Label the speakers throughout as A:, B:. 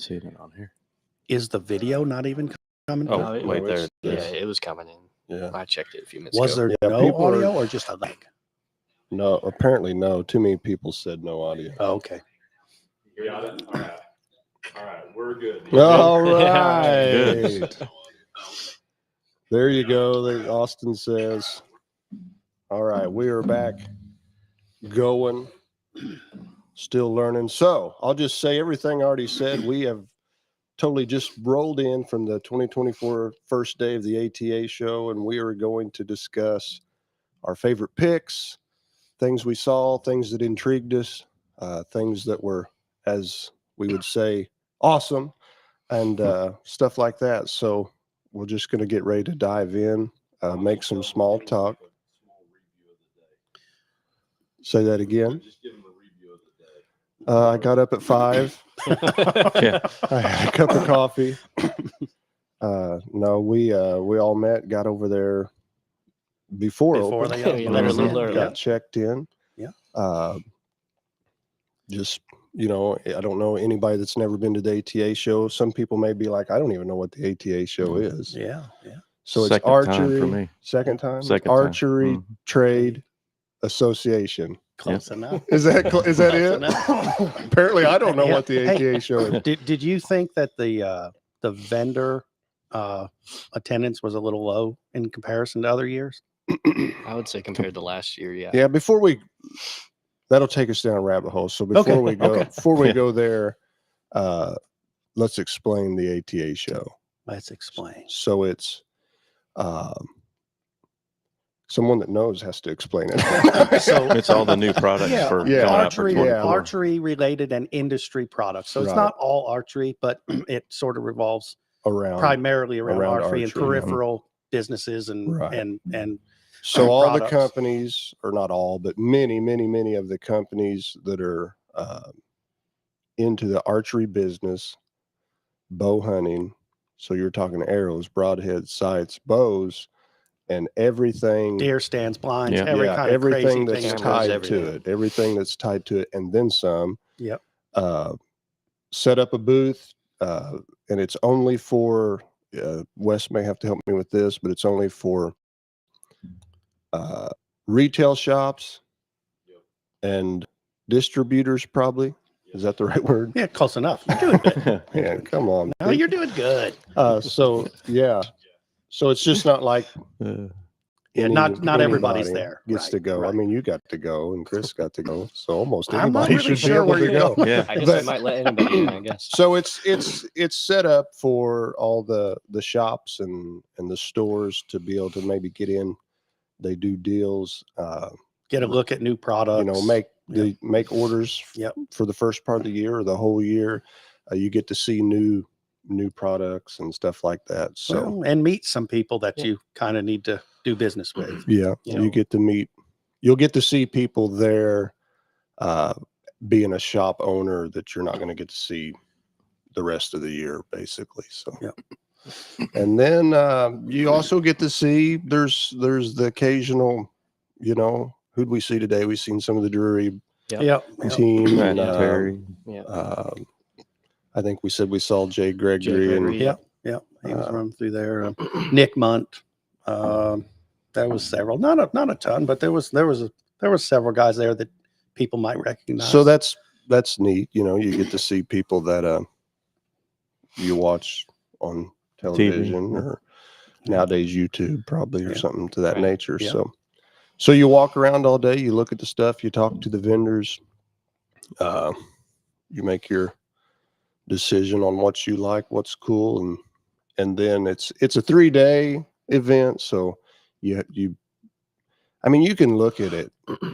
A: seeing it on here.
B: Is the video not even coming?
A: Oh,
C: No,
A: wait, there.
C: Yeah, it was coming in.
D: Yeah.
C: I checked it a few minutes
B: Was
C: ago.
B: there no audio or just a lag?
D: No, apparently no. Too many people said no audio.
B: Oh, okay.
E: You got it? All right. All right. We're good.
D: All
A: Good.
D: right. There you go. Austin says, all right, we are back going, still learning. So I'll just say everything I already said. We have totally just rolled in from the 2024 first day of the ATA show, and we are going to discuss our favorite picks, things we saw, things that intrigued us, things that were, as we would say, awesome, and stuff like that. So we're just going to get ready to dive in, make some small talk. Say that again. I got up at 5.
A: Yeah.
D: I had a cup of coffee. No, we all met, got over there before
B: Before
D: open.
B: they
C: let her
B: in.
C: early.
D: Got checked in.
B: Yeah.
D: Just, I don't know anybody that's never been to the ATA show. Some people may be like, I don't even know what the ATA show is.
B: Yeah.
D: So
A: Second
D: it's archery.
A: time for me.
D: Second time?
A: Second time.
D: Archery
A: Mhm.
D: Trade Association.
B: Close enough.
D: Is that it?
B: enough.
D: Apparently, I don't know
B: Yeah.
D: what the ATA show is.
B: Did you think that the vendor attendance was a little low in comparison to other years?
C: I would say compared to last year, yeah.
D: Yeah, that'll take us down a rabbit hole. So before we go there, let's explain the ATA show.
B: Let's explain.
D: So it's someone that knows has to explain it.
B: So
A: It's all the new products for
D: Yeah.
A: coming out for
B: archery,
A: 24.
B: archery related and industry products. So it's
D: Right.
B: not all archery, but it sort of revolves
D: around.
B: primarily around
D: around
B: archery and
D: archery,
B: peripheral businesses and
D: Right.
B: and
D: So all the
B: products.
D: companies, or not all, but many of the companies that are into the archery business, bow hunting. So you're talking arrows, broadheads, sights, bows, and everything.
B: deer stands, blinds,
A: Yeah.
B: every kind of
D: everything
B: crazy
D: that's
B: thing.
C: Cameras,
D: tied
C: everything.
D: to it. Everything that's tied to it, and then some.
B: Yep.
D: Set up a booth, and it's only for. Wes may have to help me with this, but it's only for retail shops and distributors, probably. Is that the right word?
B: Yeah, close enough. You're doing good.
D: Man, come on.
B: No, you're doing good.
D: So it's just not like
B: Yeah, not everybody's
D: anybody
B: there.
D: gets
B: Right,
D: to go. I
B: right.
D: mean, you got to go, and Chris got to go, so almost
B: I'm not
D: anybody
B: really
D: should be
B: sure
D: able
B: where
D: to
B: you're
D: go.
B: going.
A: Yeah.
C: I guess
D: But-
C: I might let anybody in, I guess.
D: So it's set up for all the shops and the stores to be able to maybe get in. They do deals,
B: Get a look at new products.
D: make orders
B: Yep.
D: for the first part of the year or the whole year. You get to see new products and stuff like that. So
B: Well, and meet some people that you kind of need to do business with.
D: yeah,
B: you know.
D: you'll get to see people there, being a shop owner that you're not going to get to see the rest of the year, basically. So
B: Yep.
D: And then you also get to see there's the occasional, who'd we see today? We've seen some of the Drury
B: Yep.
D: team,
A: Matt
D: and
A: and Terry.
C: Yeah.
D: I think we said we saw Jay Gregory,
C: Gregory.
B: Yep. He was running through there. Nick Munt. There was several, not a ton, but there was several guys there that people might recognize.
D: so that's neat. You get to see people that you watch on television
A: TV.
D: or nowadays YouTube probably, or
B: Yeah.
D: something to that
C: Right.
D: nature.
B: Yeah.
D: So you walk around all day, you look at the stuff, you talk to the vendors, you make your decision on what you like, what's cool, and then it's a 3-day event. So you can look at it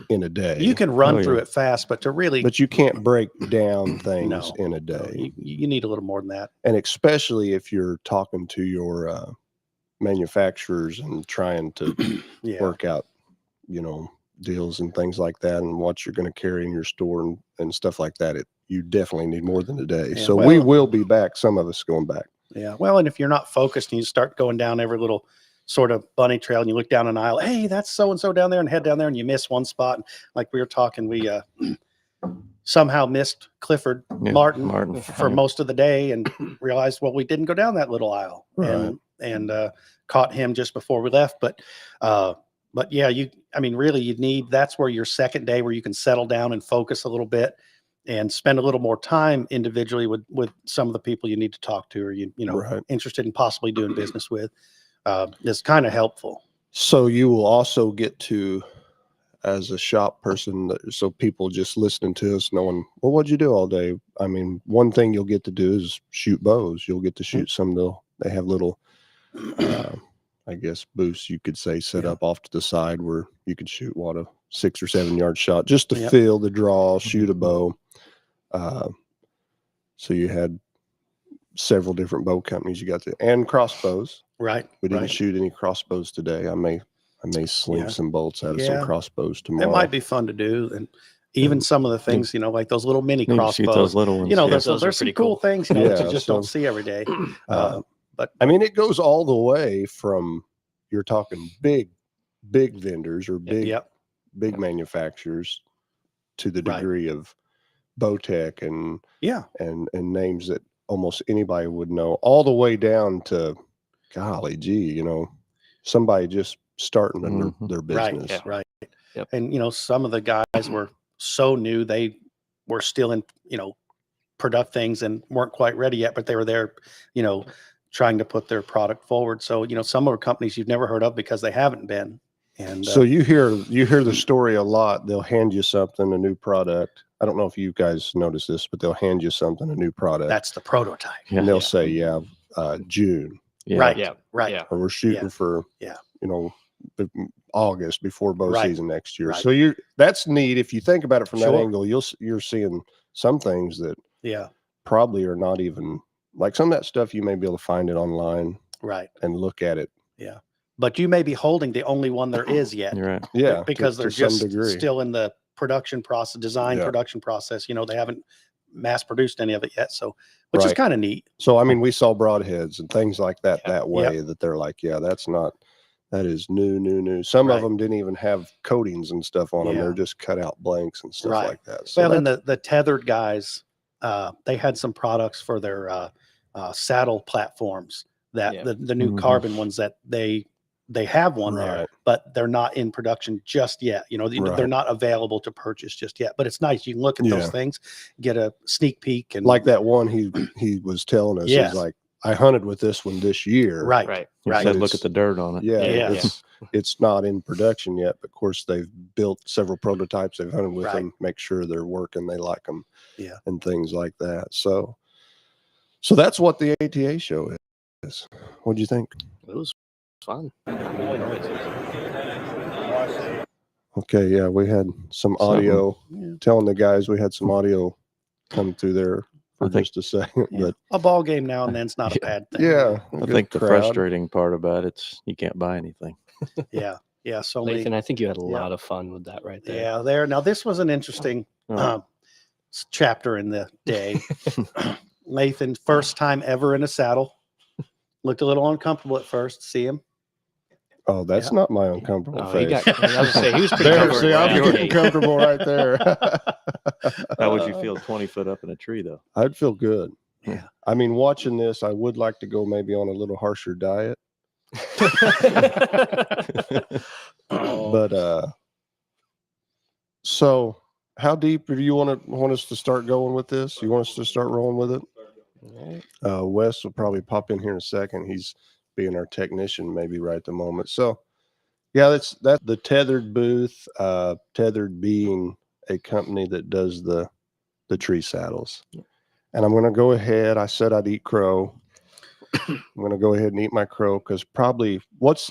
D: in a day.
B: you can run
A: Oh,
B: through
A: yeah.
B: it fast, but to really,
D: but you can't break down things
B: No.
D: in a day.
B: you need a little more than that.
D: And especially if you're talking to your manufacturers and trying to
B: Yeah.
D: work out, deals and things like that, and what you're going to carry in your store and stuff like that. You definitely need more than a day.
B: Yeah,
D: So we
B: well-
D: will be back. Some of us going back.
B: Yeah. Well, and if you're not focused and you start going down every little sort of bunny trail and you look down an aisle, hey, that's so and so down there, and head down there and you miss one spot. And like we were talking, we somehow missed Clifford
A: Yeah,
B: Martin for
A: yeah.
B: most of the day and realized, well, we didn't go down that little aisle,
D: Right.
B: and caught him just before we left. But yeah, really you need, that's where your second day where you can settle down and focus a little bit and spend a little more time individually with some of the people you need to talk to, or
D: Right.
B: interested in possibly doing business with, is kind of helpful.
D: So you will also get to, as a shop person, so people just listening to us knowing, well, what'd you do all day? I mean, one thing you'll get to do is shoot bows. You'll get to shoot some of they have little, I guess, booths, you could say, set up off to the side where you could shoot a 6 or 7 yard shot just to feel the draw, shoot a bow. So you had several different bow companies you got to, and crossbows.
B: Right.
D: We didn't shoot any crossbows today. I may sling some bolts out of some crossbows tomorrow.
B: It might be fun to do. And even some of the things, like those little mini
A: You can
B: crossbows,
A: shoot those little ones.
B: there's
C: Those are
B: some
C: pretty
B: cool
C: cool.
B: things, that you
D: Yeah,
B: just
D: so,
B: don't see every day. But
D: I mean, it goes all the way from, you're talking big vendors or big manufacturers to the degree of Bowtech and names that almost anybody would know, all the way down to, golly gee, somebody just starting their business.
B: Right.
C: Yep.
B: And some of the guys were so new, they were still in product things and weren't quite ready yet, but they were there trying to put their product forward. So some are companies you've never heard of because they haven't been. And
D: so you hear the story a lot. They'll hand you something, a new product. I don't know if you guys notice this, but they'll hand you something, a new product.
B: that's the prototype.
A: Yeah.
D: And they'll say, June.
A: Yeah.
B: Right.
C: Yeah.
B: Right.
C: Yeah.
D: Or we're shooting for August before bow season next year.
B: Right.
D: So that's neat. If you think about it from that
B: Sure.
D: angle, you're seeing some things that
B: Yeah.
D: probably are not even, like, some of that stuff you may be able to find it online
B: Right.
D: and look at it.
B: Yeah. But you may be holding the only one there is yet.
A: You're right.
D: Yeah.
B: Because
D: to
B: they're
D: some
B: just
D: degree.
B: still in the production process,
D: Yeah.
B: production process. They haven't mass produced any of it yet. So, which is
D: Right.
B: kind of neat.
D: So, I mean, we saw broadheads and things like that
C: Yeah.
D: that way that they're like, that is new. Some
B: Right.
D: of them didn't even have coatings and stuff on them.
B: Yeah.
D: They're just cut out blanks and stuff
B: Right.
D: like that. So
B: Well, and the tethered guys, they had some products for their saddle platforms that
C: Yeah.
B: the new
A: Mhm.
B: carbon ones that they have one there,
D: Right.
B: but they're not in production just yet. They're
D: Right.
B: not available to purchase just yet, but it's nice. You can look at
D: Yeah.
B: those things, get a sneak peek, and
D: like that one he was telling us,
B: Yes.
D: he's like, I hunted with this one this year.
B: right,
C: Right.
A: You
B: right.
A: said look at the dirt on it.
D: Yeah,
B: Yeah.
D: it's not in production yet, but of course they've built several prototypes. They've hunted with
B: Right.
D: them, make sure they're working, they like them,
B: Yeah.
D: and things like that. So that's what the ATA show is. What do you think?
C: It was fun. I really enjoyed it.
D: Okay, yeah, we had some audio telling the guys we had some audio come through there for
A: I think-
D: just a second,
B: Yeah.
D: but
B: A ball game now and then's not a bad thing.
D: yeah,
A: I
D: good
A: think the
D: crowd.
A: frustrating part about it's you can't buy anything.
B: Yeah. So many.
C: Lathan, I think you had a
B: Yeah.
C: lot of fun with that right there.
B: Yeah, there. Now this was an interesting
A: Oh.
B: chapter in the day. Lathan, first time ever in a saddle. Looked a little uncomfortable at first. See him?
D: Oh, that's not my uncomfortable
C: Oh, he
D: face.
C: got. I was gonna say he was pretty
D: There,
C: comfortable.
D: see, I'm
C: right out the
D: getting
C: gate.
D: comfortable right there.
A: How would you feel 20 foot up in a tree though?
D: I'd feel good.
B: Yeah.
D: I mean, watching this, I would like to go maybe on a little harsher diet, but so how deep do you want us to start going with this? You want us to start rolling with it?
C: Alright.
D: Wes will probably pop in here in a second. He's being our technician maybe right at the moment. So yeah, that's the Tethered booth, Tethered being a company that does the tree saddles. And I'm going to go ahead. I said I'd eat crow. I'm going to go ahead and eat my crow because probably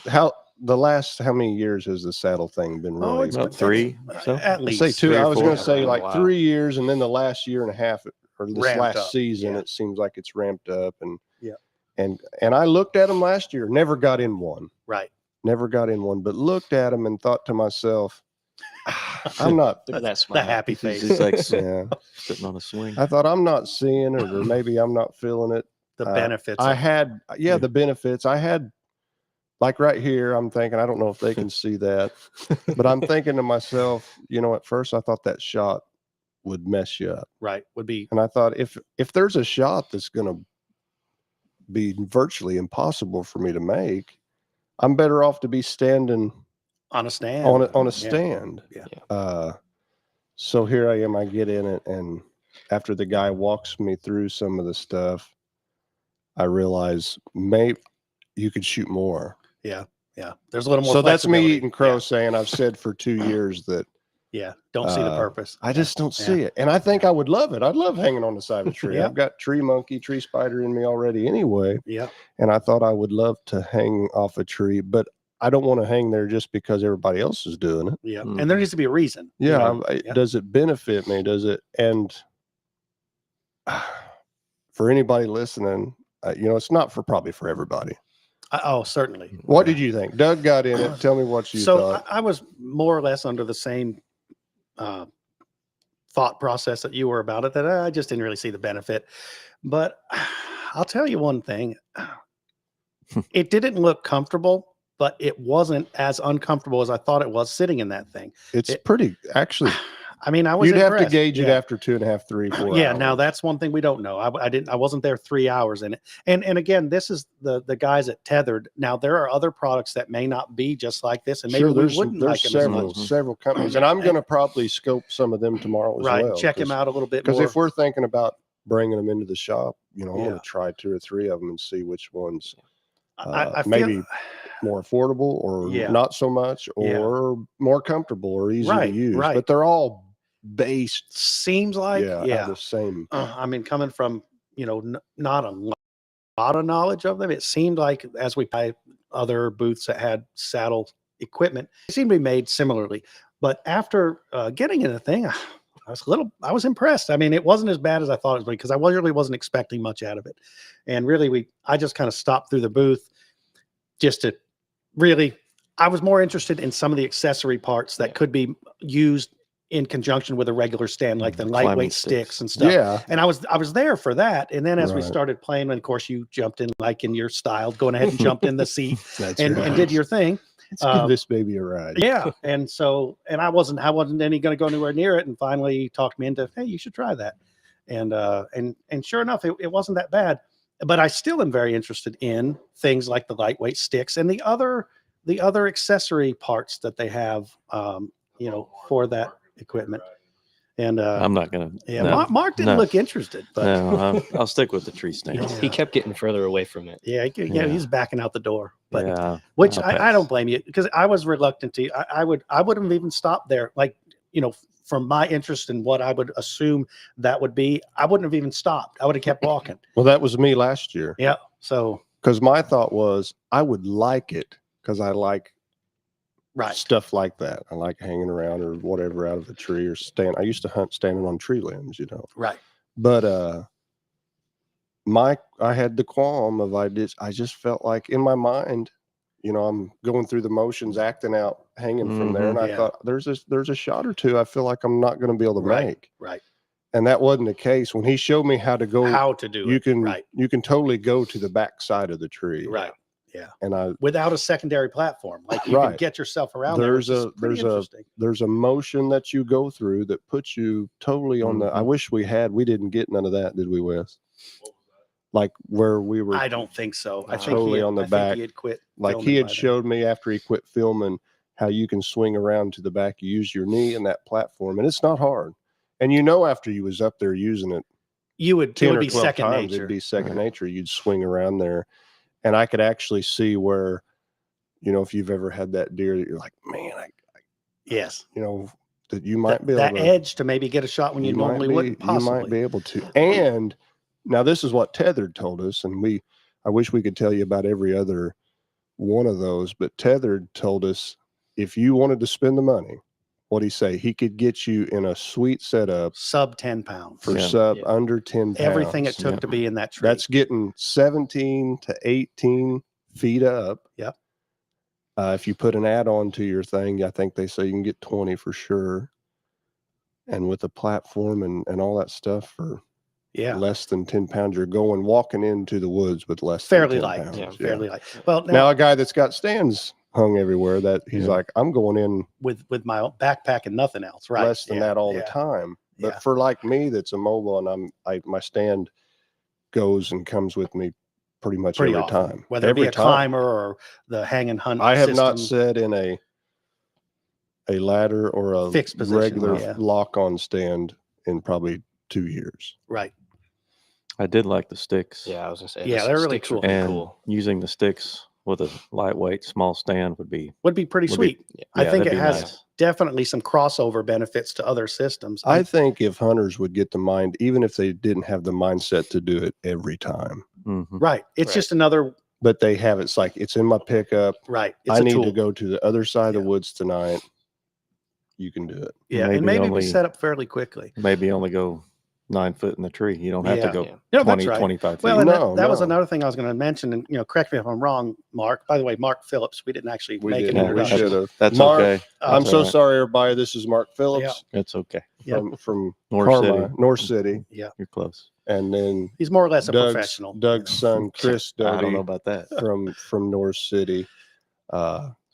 D: how many years has the saddle thing been
B: Oh,
D: really?
B: it's
A: About 3 or so?
B: At
D: I
B: least
D: say 2.
A: 3 or
D: I was
A: 4.
D: going to say
C: Oh,
D: like
C: wow.
D: 3 years, and then the last year and a half, or this
B: Ramped
D: last
B: up,
D: season,
B: yeah.
D: it seems like it's ramped up. And
B: Yeah.
D: and I looked at them last year, never got in one,
B: Right.
D: but looked at them and thought to myself, I'm not.
C: Look at that
B: The
C: smile.
B: happy
A: He's
B: face.
A: just like
D: Yeah,
A: sitting on a swing.
D: I thought I'm not seeing it, or maybe I'm not feeling it.
B: The benefits.
D: I
B: of-
D: had, the benefits. I had, like right here, I'm thinking, I don't know if they can see that, but I'm thinking to myself, at first I thought that shot would mess you up.
B: Right. Would be
D: And I thought if there's a shot that's going to be virtually impossible for me to make, I'm better off to be standing
B: on a stand.
D: on a
B: Yeah.
D: stand.
B: Yeah.
D: So here I am. I get in it, and after the guy walks me through some of the stuff, I realize maybe you could shoot more.
B: Yeah. Yeah. There's a little more.
D: So that's me
B: flexibility.
D: eating crow, saying I've said for 2 years that
B: Yeah. Don't see the purpose.
D: I just don't see it. And I think I would love it. I'd love hanging on the side of a tree.
B: Yeah.
D: I've got tree monkey, tree spider in me already anyway.
B: Yeah.
D: And I thought I would love to hang off a tree, but I don't want to hang there just because everybody else is doing it.
B: Yeah. And there needs to be a reason. you
D: Yeah.
B: know?
D: Does it benefit me? Does it? And for anybody listening, it's not probably for everybody.
B: Oh, certainly.
D: What did you think? Doug got in it. Tell me what you
B: So
D: thought.
B: I was more or less under the same thought process that you were about it, that I just didn't really see the benefit. But I'll tell you one thing. It didn't look comfortable, but it wasn't as uncomfortable as I thought it was sitting in that thing.
D: It's pretty, actually.
B: I mean, I was
D: You'd have to
B: impressed.
D: gauge it
B: Yeah.
D: after 2.5, 3, 4
B: Yeah,
D: hours.
B: now that's one thing we don't know. I wasn't there 3 hours in it. And again, this is the guys at Tethered. Now there are other products that may not be just like this, and maybe
D: Sure,
B: we
D: there's
B: wouldn't like them as much.
D: several companies, and I'm going to probably scope some of them tomorrow as
B: Right,
D: well.
B: check him out a little bit
D: Because
B: more.
D: if we're thinking about bringing them into the shop, I'm
B: Yeah.
D: going to try 2 or 3 of them and see which ones
B: I feel,
D: maybe more affordable or
B: Yeah.
D: not so much,
B: Yeah.
D: or more comfortable or easy
B: Right,
D: to use.
B: right.
D: But they're all based,
B: seems like
D: out of the same.
B: I mean, coming from not a lot of knowledge of them, it seemed like as we buy other booths that had saddle equipment, they seemed to be made similarly. But after getting in the thing, I was impressed. I mean, it wasn't as bad as I thought it was, because I really wasn't expecting much out of it. And really, I just kind of stopped through the booth just to really, I was more interested in some of the accessory parts that could be used in conjunction with a regular stand, like the
A: Climbing
B: lightweight
A: sticks.
B: sticks and stuff.
D: Yeah.
B: And I was there for that. And then as we
D: Right.
B: started playing, and of course you jumped in like in your style, going ahead and jumped in the seat
D: That's
B: and did your thing.
D: Let's give this baby a ride.
B: Yeah. And so, and I wasn't any going to go anywhere near it. And finally he talked me into, hey, you should try that. And sure enough, it wasn't that bad. But I still am very interested in things like the lightweight sticks and the other accessory parts that they have, for that equipment. And
A: I'm not gonna.
B: yeah,
A: no,
B: Mark didn't
A: no.
B: look interested, but
A: No, I'll stick with the tree stand.
B: Yeah.
C: He kept getting further away from it.
B: yeah,
A: Yeah.
B: he's backing out the door. But
A: Yeah,
B: which
A: I'll
B: I
A: pass.
B: don't blame you, because I was reluctant to. I wouldn't have even stopped there. Like, from my interest in what I would assume that would be, I wouldn't have even stopped. I would have kept walking.
D: Well, that was me last year.
B: Yeah. So
D: Because my thought was I would like it because I like
B: right.
D: stuff like that. I like hanging around or whatever out of a tree or I used to hunt standing on tree limbs,
B: Right.
D: But I had the qualm of I just felt like in my mind, I'm going through the motions, acting out, hanging from there, and I
B: Yeah.
D: thought there's a shot or two I feel like I'm not going to be able to
B: Right.
D: make,
B: Right.
D: and that wasn't the case. When he showed me how to go,
B: How to do
D: you
B: it.
D: can
B: Right.
D: you can totally go to the back side of the tree,
B: Right. Yeah.
D: and I
B: Without a secondary platform, like you can
D: Right.
B: get yourself around
D: There's
B: there. Which is pretty interesting.
D: there's a motion that you go through that puts you totally on the. I wish we didn't get none of that, did we, Wes? Like where we were,
B: I don't think so. I think
D: totally on the
B: I think
D: back.
B: he had quit.
D: like
B: filming
D: he had
B: by then.
D: showed me after he quit filming how you can swing around to the back. You use your knee and that platform, and it's not hard. And after you was up there using it
B: It
D: 10
B: would
D: or
B: be
D: 12
B: second
D: times,
B: nature.
D: it'd be second nature. You'd swing around there, and I could actually see where, if you've ever had that deer that you're like, man,
B: Yes.
D: that you might be able
B: That
D: to
B: edge to maybe get a shot when you
D: might
B: normally
D: be-
B: wouldn't possibly.
D: You might be able to. And now this is what Tethered told us, and I wish we could tell you about every other one of those, but Tethered told us if you wanted to spend the money, what'd he say? He could get you in a sweet setup
B: Sub 10 pounds.
D: for
A: Yeah.
D: under 10 pounds.
B: Everything it took
A: Yeah.
B: to be in that tree.
D: That's getting 17 to 18 feet up.
B: Yep.
D: If you put an add-on to your thing, I think they say you can get 20 for sure. And with a platform and all that stuff for less than 10 pounds, you're walking into the woods with less
B: fairly
D: than 10
B: light.
D: pounds.
B: Yeah,
D: Yeah.
B: fairly light. Well,
D: Now a guy that's got stands hung everywhere, that he's
A: Yeah.
D: like, I'm going in
B: with my own backpack and nothing else. Right.
D: less than that all the time. But
B: Yeah.
D: for like me, that's immobile, and my stand goes and comes with me pretty much
B: Pretty
D: every
B: often,
D: time.
B: whether it be
D: Every
B: a
D: time.
B: climber or the hang and hunt
D: I have not
B: system.
D: sat in a ladder or a
B: Fixed position,
D: regular
B: yeah.
D: lock-on stand in probably 2 years.
B: Right.
A: I did like the sticks.
C: Yeah, I was gonna say.
B: Yeah,
C: the
B: they're really
C: sticks are
B: cool.
C: pretty
A: And
C: cool.
A: using the sticks with a lightweight small stand would be
B: Would be pretty
A: Would be-
B: sweet. I
A: yeah,
B: think it
A: that'd be
B: has
A: nice.
B: definitely some crossover benefits to other systems.
D: I think if hunters would get the mind, even if they didn't have the mindset to do it every time,
A: Mhm.
B: Right. It's
C: Right.
B: just another,
D: but they have it's like it's in my pickup.
B: right. It's
D: I
B: a
D: need
B: tool.
D: to go to the other side of the
B: Yeah.
D: woods tonight. You can do it.
B: Yeah. And
A: maybe
B: maybe
A: only-
B: be set up fairly quickly.
A: maybe only go 9 foot in the tree. You don't have
B: Yeah.
A: to go
C: Yeah.
B: No,
A: 20,
B: that's right.
A: 25 feet.
B: Well, and
D: No,
B: that was
D: no.
B: another thing I was going to mention. And, correct me if I'm wrong, Mark. By the way, Mark Phillips, we didn't actually
D: We
B: make
D: did.
B: an
A: Yeah,
D: We
B: introduction.
D: should have.
A: That's
D: Mark,
A: okay.
D: I'm
A: That's
D: so
A: all right.
D: sorry, everybody. This is Mark Phillips
A: That's okay.
B: Yeah.
D: from
A: North
D: Carmine,
A: City.
D: North City,
B: Yeah.
A: You're close.
D: and then
B: He's more or less a
D: Doug's
B: professional.
D: Doug's son, Chris
A: I don't know
D: Doty,
A: about that.
D: from North City.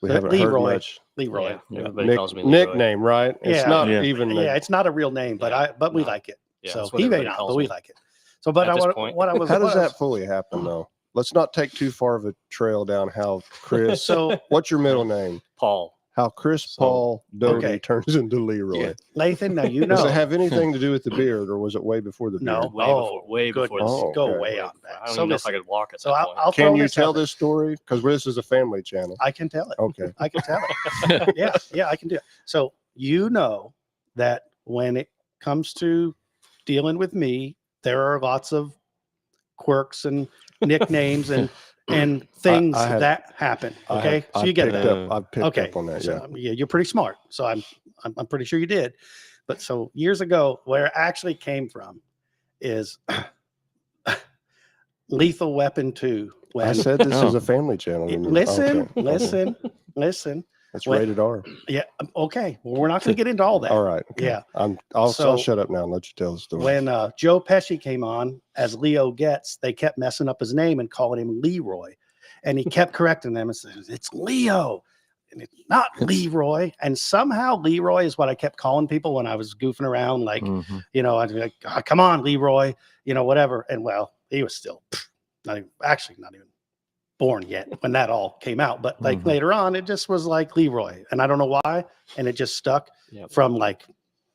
D: We
B: So
D: haven't
B: Leroy.
D: heard much.
B: Leroy.
C: Yeah, everybody calls me Leroy.
D: nickname, right? It's
B: Yeah.
D: not
A: Yeah.
D: even.
B: Yeah, it's not a real name, but
C: Yeah.
B: but we
C: No.
B: like it.
C: Yeah,
B: So
C: that's what
B: he may
C: everybody
B: not,
C: calls
B: but we
C: me.
B: like it. So, but
C: At
B: I
C: this
B: want
C: point.
B: what I was.
D: How does
B: what I
D: that
B: was-
D: fully happen, though? Let's not take too far of a trail down how Chris.
B: So
D: What's your middle name?
C: Paul.
D: How Chris
A: So-
D: Paul Doty
B: Okay.
D: turns into Leroy.
C: Yeah.
B: Nathan, now you
D: Does
B: know.
D: it have anything to do with the beard, or was it way before the beard?
B: No.
C: Way
B: Oh,
C: before. Way before.
B: goodness.
C: this.
D: Oh,
B: Go
D: okay.
B: way
C: Way
B: on
C: before.
B: back.
C: I don't
B: So
C: even know if I
B: listen,
C: could walk at
B: so
C: that
B: I'll,
C: point.
B: I'll
D: Can
B: throw
D: you
B: this
D: tell
B: out there.
D: this story? Because this is a family channel.
B: I can tell it.
D: Okay.
B: I can tell it. Yeah, I can do it. So you know that when it comes to dealing with me, there are lots of quirks and nicknames and things
D: I have-
B: that happen.
D: I
B: Okay,
D: have-
B: so
D: I've
B: you get
D: picked
B: that.
D: up. I've picked
B: Okay,
D: up on that.
B: so,
D: Yeah.
B: you're pretty smart. So I'm pretty sure you did. But so years ago, where it actually came from is Lethal Weapon 2. When,
D: I said this is
A: Oh.
D: a family channel. didn't you?
B: listen,
D: Okay.
B: listen.
D: It's
B: when-
D: rated R.
B: Yeah. Okay. Well, we're not going to get into all that.
D: All right. Okay.
B: Yeah.
D: I'll
B: So-
D: shut up now and let you tell the story.
B: When Joe Pesci came on as Leo Getz, they kept messing up his name and calling him Leroy. And he kept correcting them and said, it's Leo. And it's not Leroy. And somehow Leroy is what I kept calling people when I was goofing around. Like,
A: Mhm.
B: I'd be like, "Ah, come on, Leroy, whatever. And well, he was still not even born yet when that all came out. But like
A: Mhm.
B: later on, it just was like Leroy. And I don't know why. And it just stuck
C: Yep.
B: from like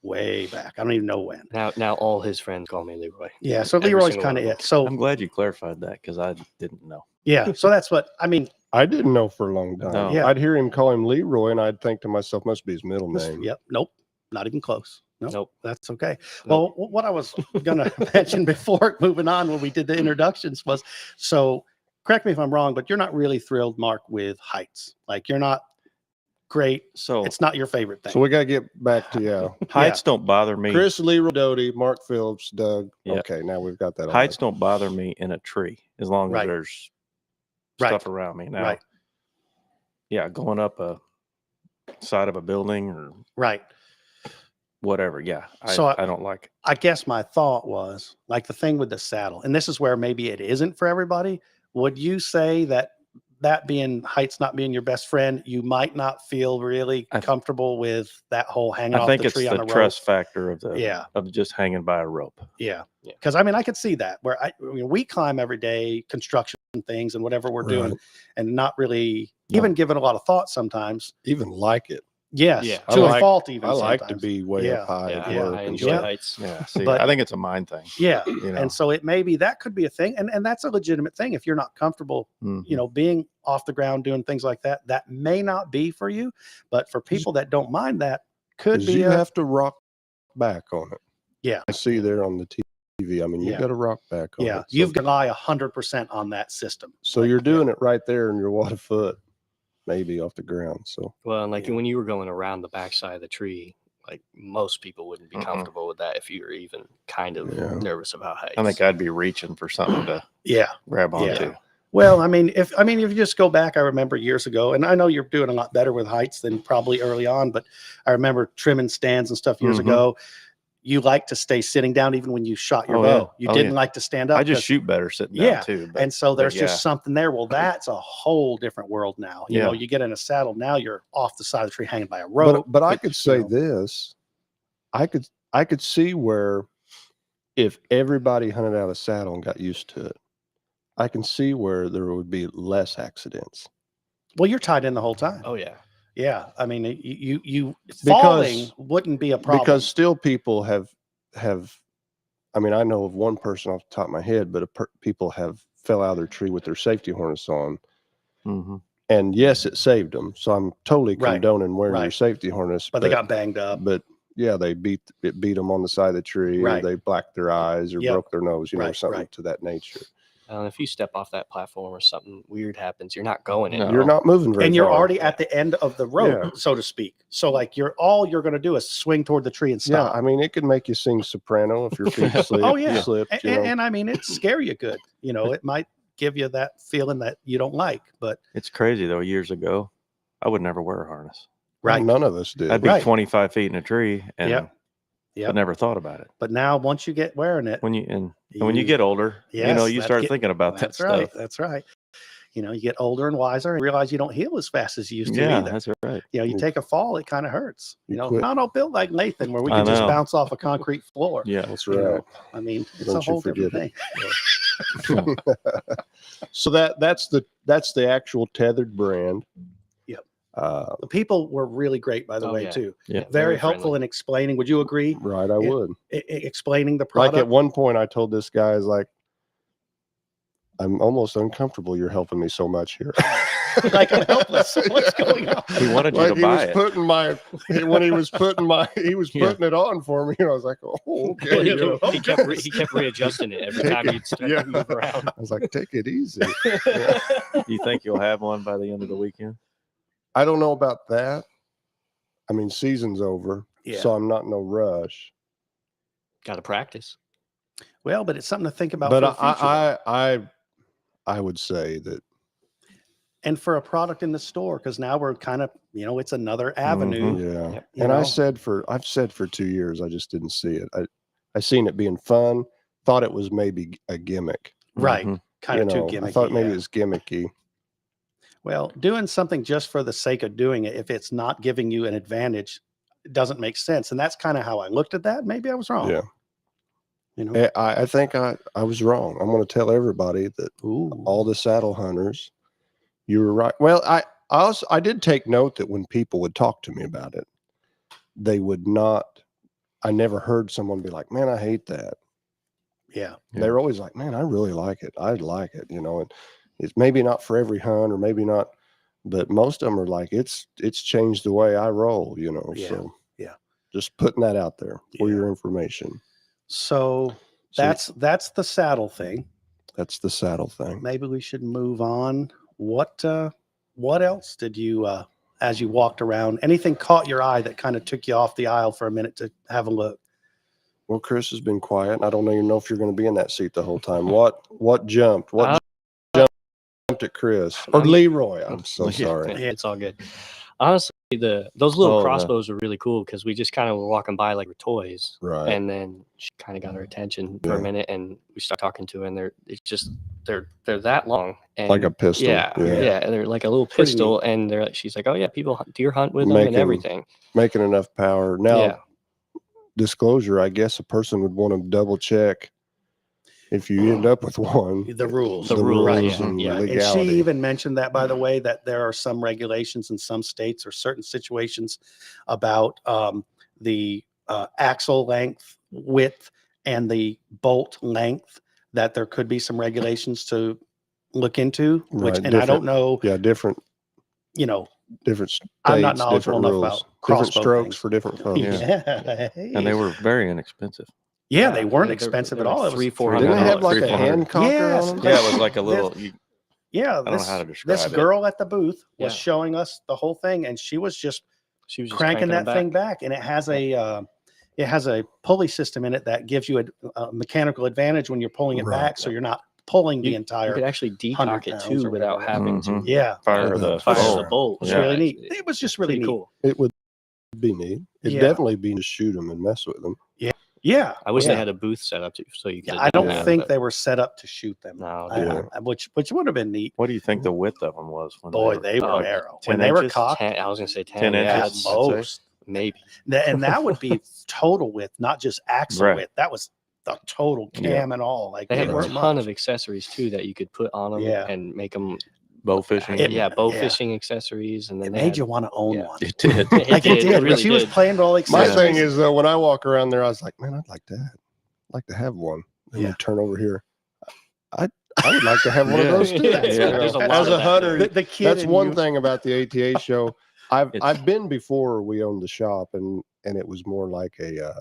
B: way back. I don't even know when.
C: Now all his friends call me Leroy.
B: Yeah. So
C: Every
B: Leroy's
C: single
B: kind of
C: one.
B: it. So
A: I'm glad you clarified that because I didn't know.
B: yeah. So that's what I mean.
D: I didn't know for a long time.
A: No.
B: Yeah.
D: I'd hear him call him Leroy, and I'd think to myself, must be his middle name.
B: Yep. Nope. Not even close. Nope.
C: Nope.
B: That's okay.
C: Nope.
B: Well, what I was going to mention before moving on when we did the introductions was, so correct me if I'm wrong, but you're not really thrilled, Mark, with heights. Like you're not great.
A: So
B: It's not your favorite thing.
D: So we got to get back to
A: heights don't bother me.
D: Chris, Leroy, Doty, Mark Phillips, Doug.
A: Yeah.
D: Okay, now we've got that.
A: Heights don't bother me in a tree as long as
B: Right.
A: there's
B: Right.
A: stuff around me. Now,
B: Right.
A: yeah, going up a side of a building or
B: Right.
A: whatever. Yeah,
B: So
A: I don't like it.
B: I guess my thought was like the thing with the saddle, and this is where maybe it isn't for everybody. Would you say that being heights not being your best friend, you might not feel really
A: I-
B: comfortable with that whole hanging
A: I
B: off
A: think
B: the
A: it's
B: tree on
A: the
B: a rope?
A: trust factor of
B: Yeah.
A: just hanging by a rope.
B: Yeah.
C: Yeah.
B: Because I mean, I could see that where we climb every day, construction things and whatever we're doing,
D: Right.
B: and not really
D: No.
B: even giving a lot of thought sometimes.
D: Even like it.
B: Yes.
C: Yeah.
B: To
D: I
B: a
D: like-
B: fault, even
D: I like to
B: sometimes.
D: be way
B: Yeah.
D: up high
C: Yeah,
D: at
B: yeah,
D: work.
C: I
D: and
C: enjoy
D: stuff.
C: heights.
A: Yeah, see,
B: But-
A: I think it's a mind thing.
B: Yeah.
A: You know,
B: And so it maybe that could be a thing. And that's a legitimate thing. If you're not comfortable,
A: Mhm.
B: being off the ground, doing things like that, that may not be for you. But for people that don't mind that, could
D: 'Cause
B: be
D: you have to rock back on it.
B: Yeah.
D: I see there on the TV. I mean, you
B: Yeah.
D: got to rock back on
B: yeah.
D: it. So-
B: You've got to rely 100% on that system.
D: So you're doing it right there, and you're what, a foot, maybe off the ground. So
C: Well, and like
B: Yeah.
C: when you were going around the backside of the tree, like most people wouldn't be
A: Mm-mm.
C: comfortable with that if you were even kind of
D: Yeah.
C: nervous about heights.
A: I think I'd be reaching for something to
B: Yeah.
A: grab
B: Yeah.
A: onto.
B: Well, I mean, if you just go back, I remember years ago, and I know you're doing a lot better with heights than probably early on, but I remember trimming stands and stuff years
A: Mhm.
B: ago. You like to stay sitting down even when you shot your
A: Oh,
B: bow.
A: yeah.
B: You
A: Oh,
B: didn't
A: yeah.
B: like to stand up.
A: I just
B: 'cause-
A: shoot better sitting
B: Yeah,
A: down too. But
B: and so there's
A: yeah.
B: just something there. Well, that's a whole different world now. You know,
A: Yeah.
B: you get in a saddle, now you're off the side of the tree hanging by a rope.
D: but I could say
B: know.
D: this. I could see where if everybody hunted out a saddle and got used to it, I can see where there would be less accidents.
B: Well, you're tied in the whole time.
C: Oh yeah.
B: Yeah. I mean, you falling wouldn't be a problem.
D: Because still people have, I mean, I know of one person off the top of my head, but people have fell out of their tree with their safety harness on.
A: Mm-hmm.
D: And yes, it saved them. So I'm totally condoning wearing your safety harness.
B: But they got banged up.
D: But yeah, they beat them on the side of the tree, or they blacked their eyes or broke their nose, you know, something to that nature.
C: If you step off that platform or something weird happens, you're not going in.
D: You're not moving very far.
B: And you're already at the end of the road, so to speak. So like all you're going to do is swing toward the tree and stop.
D: Yeah, I mean, it can make you sing soprano if your feet slip.
B: Oh yeah,
D: slipped,
B: and I mean, it scare you good. You know, it might give you that feeling that you don't like, but
A: it's crazy though. Years ago, I would never wear a harness.
B: Right,
D: none of us did.
A: I'd be 25 feet in a tree, and I never thought about it.
B: But now, once you get wearing it,
A: when you get older, you know, you start thinking about that stuff.
B: That's right. You know, you get older and wiser and realize you don't heal as fast as you used to.
A: Yeah,
B: either.
A: That's right.
B: You know, you take a fall, it kind of hurts. You know, I don't build like Nathan where we can just bounce off a concrete floor.
A: Yeah,
D: that's right.
B: know? I mean, it's a whole different thing.
D: So that's the actual tethered brand.
B: Yep. The people were really great, by the way, too.
A: Yeah.
B: Very helpful in explaining. Would you agree?
D: Right, I would.
B: Explaining the product.
D: Like at one point, I told this guy, like, I'm almost uncomfortable. You're helping me so much here.
B: Like I'm helpless. What's going on?
A: He wanted you to buy it.
D: When he was putting it on for me, and I was like, oh, okay.
C: You know. He kept readjusting it every time you'd start to move around.
D: I was like, take it easy.
A: Do you think you'll have one by the end of the weekend?
D: I don't know about that. I mean, season's over, so I'm not in no rush.
C: Got to practice.
B: Well, but it's something to think about.
D: But
B: for the future.
D: I would say that.
B: And for a product in the store, because now we're kind of, you know, it's another avenue.
D: Mm-hmm. Yeah. And I've said for 2 years, I just didn't see it. I seen it being fun, thought it was maybe a gimmick.
B: Right. Kind of too gimmicky.
D: I thought maybe it was gimmicky.
B: Well, doing something just for the sake of doing it, if it's not giving you an advantage, it doesn't make sense. And that's kind of how I looked at that. Maybe I was wrong.
D: Yeah.
B: You know,
D: I think I was wrong. I'm going to tell everybody that all the saddle hunters, you were right. Well, I did take note that when people would talk to me about it, they would not. I never heard someone be like, "Man, I hate that."
B: Yeah.
D: They were always like, "Man, I really like it. I'd like it." You know, and it's maybe not for every hunt, or maybe not, but most of them are like, "It's changed the way I roll." You know, so just putting that out there for your information.
B: So that's the saddle thing.
D: That's the saddle thing.
B: Maybe we should move on. What else did you, as you walked around, anything caught your eye that kind of took you off the aisle for a minute to have a look?
D: Well, Chris has been quiet. I don't even know if you're going to be in that seat the whole time. What jumped? What jumped at Chris or Leroy? I'm so sorry.
C: Yeah, it's all good. Honestly, those little crossbows were really cool because we just kind of were walking by like toys,
D: right?
C: And then she kind of got our attention for a minute, and we start talking to her, and they're that long, and
D: like a pistol.
C: Yeah, they're like a little pistol, and she's like, oh yeah, people deer hunt with them and everything,
D: making enough power. Now, disclosure, I guess a person would want to double check. If you end up with one,
B: the rules,
C: right?
B: And she even mentioned that, by the way, that there are some regulations in some states or certain situations about the axle length, width, and the bolt length, that there could be some regulations to look into. Which, and I don't know.
D: Yeah, different.
B: You know,
D: different states,
B: I'm not knowledgeable enough about
D: different strokes
B: things.
D: for different folks.
B: Yeah.
A: And they were very inexpensive.
B: Yeah, they weren't expensive at all. It was
C: $300-$400.
D: Didn't they have like a hand cocker on them?
A: Yeah, it was like a little.
B: I don't
A: know how to describe
B: this
A: it.
B: girl at the booth was showing us the whole thing, and she was just cranking that thing back, and it has a pulley system in it that gives you a mechanical advantage when you're pulling it back, so you're not pulling the entire.
C: You could actually decock it too without having to
A: fire the
C: bolt.
B: It's really neat. It was just really
C: cool.
D: It would be neat. It'd definitely be to shoot them and mess with them.
B: Yeah,
C: I wish they had a booth set up so you could.
B: I don't think they were set up to shoot them.
C: No,
B: which would have been neat.
A: What do you think the width of them was?
B: Boy, they were narrow. When they were cocked,
C: 10, I was gonna say 10.
A: 10 inches.
B: At most.
C: Maybe.
B: And that would be total width, not just axle
A: Right.
B: width. That was the total cam and all. Like
C: They had
B: they
C: a
B: weren't
C: ton
B: much.
C: of accessories too that you could put on them
B: Yeah.
C: and make them
A: Bow fishing.
C: yeah, bow
B: yeah.
C: fishing accessories, and then
B: It
C: they
B: made
C: had,
B: you want to own
C: yeah.
B: one.
A: It did.
B: Like it did. When
C: really
B: she was
C: did.
B: playing with all the
D: My
B: accessories.
D: thing is though, when I walk around there, I was like, man, I'd like to have one. And
B: Yeah.
D: we turn over here. I would like to have one of
A: Yeah.
D: those too.
C: Yeah,
D: you know.
C: there's a lot
D: As
C: of
D: a
C: that
D: hunter,
C: there.
B: the kid
D: that's
B: in
D: one
B: you-
D: thing about the ATA show. I've
A: It's-
D: been before we owned the shop, and it was more like a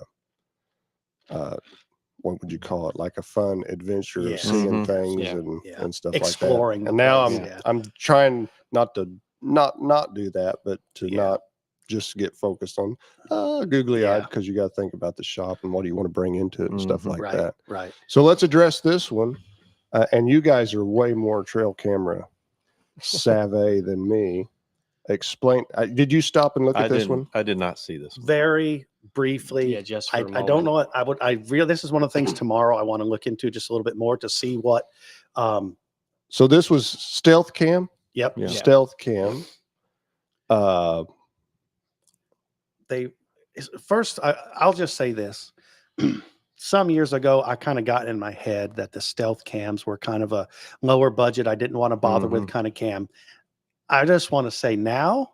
D: what would you call it? Like a fun adventure
B: Yeah.
D: of seeing
A: Mhm.
D: things
C: Yeah.
B: Yeah.
D: and stuff
B: Exploring
D: like
B: the
D: that. And now
B: place,
D: I'm
B: yeah.
D: I'm trying not to not do that, but to
B: Yeah.
D: not just get focused on googly eyed,
B: Yeah.
D: because you got to think about the shop and what do you want to bring into it and stuff
A: Mhm.
D: like
B: right,
D: that.
B: right.
D: So let's address this one. And you guys are way more trail camera savvy than me. Explain. Did you stop and look at this one?
A: I did not see this one.
B: Very briefly.
C: Yeah, just for
B: I
C: a moment.
B: don't know what I really, this is one of the things tomorrow I want to look into just a little bit more to see what,
D: So this was stealth cam.
B: yep.
A: Yeah.
D: Stealth cam.
B: First, I'll just say this. Some years ago, I kind of got in my head that the stealth cams were kind of a lower budget. I didn't want to bother with kind of cam. I just want to say now,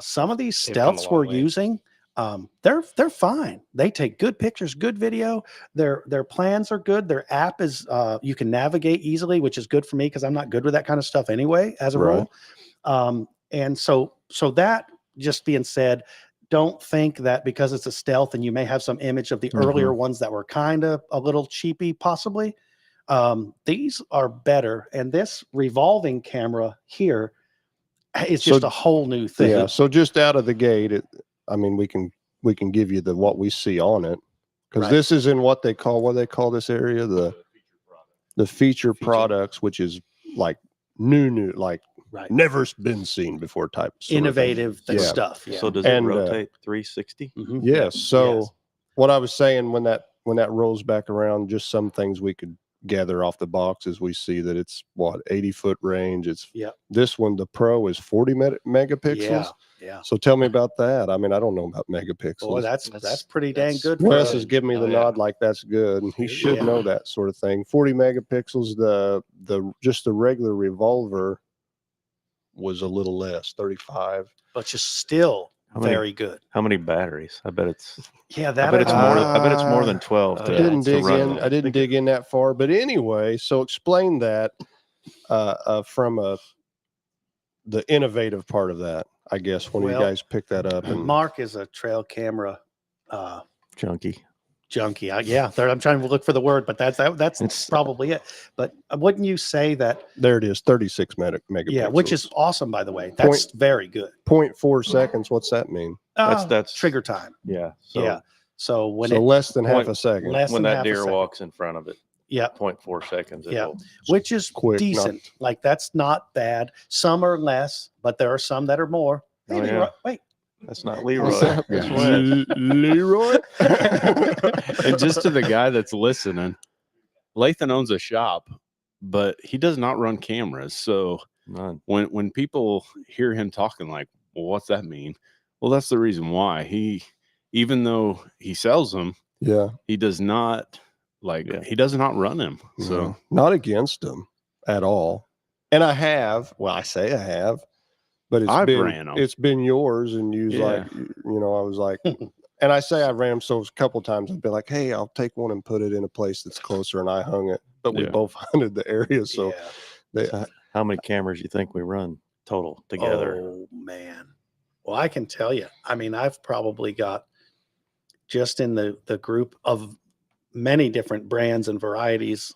B: some of these
C: They've come a
B: stealths
C: long
B: we're
C: way.
B: using, they're fine. They take good pictures, good video. Their plans are good. Their app is you can navigate easily, which is good for me because I'm not good with that kind of stuff anyway, as a
D: Right.
B: rule. And so that just being said, don't think that because it's a stealth and you may have some image of the earlier ones that were kind of a little cheapy, possibly. These are better. And this revolving camera here is just
D: So-
B: a whole new thing.
D: Yeah. So just out of the gate, I mean, we can give you what we see on it, because
B: Right.
D: this is in what they call this area, the feature products, which is like new, like
B: Right.
D: never been seen before type. sort of thing.
B: Innovative
D: Yeah.
B: stuff. Yeah.
A: So does
D: And,
A: it rotate 360?
B: Mhm.
D: Yes. So
B: Yes.
D: what I was saying, when that rolls back around, just some things we could gather off the box is we see that it's 80-foot range. It's
B: Yep.
D: This one, the Pro, is 40 megapixels.
B: Yeah. Yeah.
D: So tell me about that. I mean, I don't know about megapixels.
B: Boy, that's pretty dang
C: that's-
B: good. For
D: Wes
B: a-
D: is giving me the
C: Oh, yeah.
D: nod like that's good, and he should
B: Yeah.
D: know that sort of thing. 40 megapixels. Just the regular revolver was a little less, 35.
B: but just still
A: How many-
B: very good.
A: How many batteries? I bet it's
B: Yeah.
A: I
B: That
A: bet it's more. I bet it's more
D: Ah,
A: than 12.
C: I
D: I
A: to-
D: didn't
A: to
D: dig
A: run
D: in.
A: it.
D: I didn't dig in that far. But anyway, so explain that from the innovative part of that. I guess when you
B: Well,
D: guys pick that up, and
B: Mark is a trail camera
A: Chunky.
B: junkie. I'm trying to look for the word, but that's
A: It's-
B: probably it. But wouldn't you say that?
D: there it is, 36 megapixels.
B: Yeah, which is awesome, by the way. That's very good.
D: 0.4 seconds. What's that mean?
A: That's
B: trigger time.
A: Yeah. So
B: Yeah. So when
D: So
B: it
D: less than half
A: point-
D: a second.
B: less
A: when
B: than
A: that
B: half a
A: deer
B: second.
A: walks in front of it,
B: Yeah,
A: 0.4 seconds.
B: Yeah.
A: It'll-
B: which is
D: quick, not-
B: decent. Like that's not bad. Some are less, but there are some that are more. Hey,
A: Oh,
B: Leroy,
A: yeah.
B: wait.
A: That's not Leroy.
D: What's that?
A: It's Wes.
D: Leroy.
E: And just to the guy that's listening, Lathan owns a shop, but he does not run cameras. So
A: None.
E: when people hear him talking, like, well, what's that mean? Well, that's the reason why even though he sells them,
D: Yeah.
E: he does not
A: Yeah.
E: he does not run them. So
D: So not against them at all. And I have, well, I say I have, but
E: I've ran 'em.
D: it's been yours. And you was
E: Yeah.
D: like, I was like, and I say I ran them so a couple times. I'd be like, hey, I'll take one and put it in a place that's closer. And I hung it, but we
E: Yeah.
D: both hunted the area. So
B: Yeah.
D: they,
A: So how many cameras you think we run total together?
B: Oh man. Well, I can tell you. I mean, I've probably got just in the group of many different brands and varieties,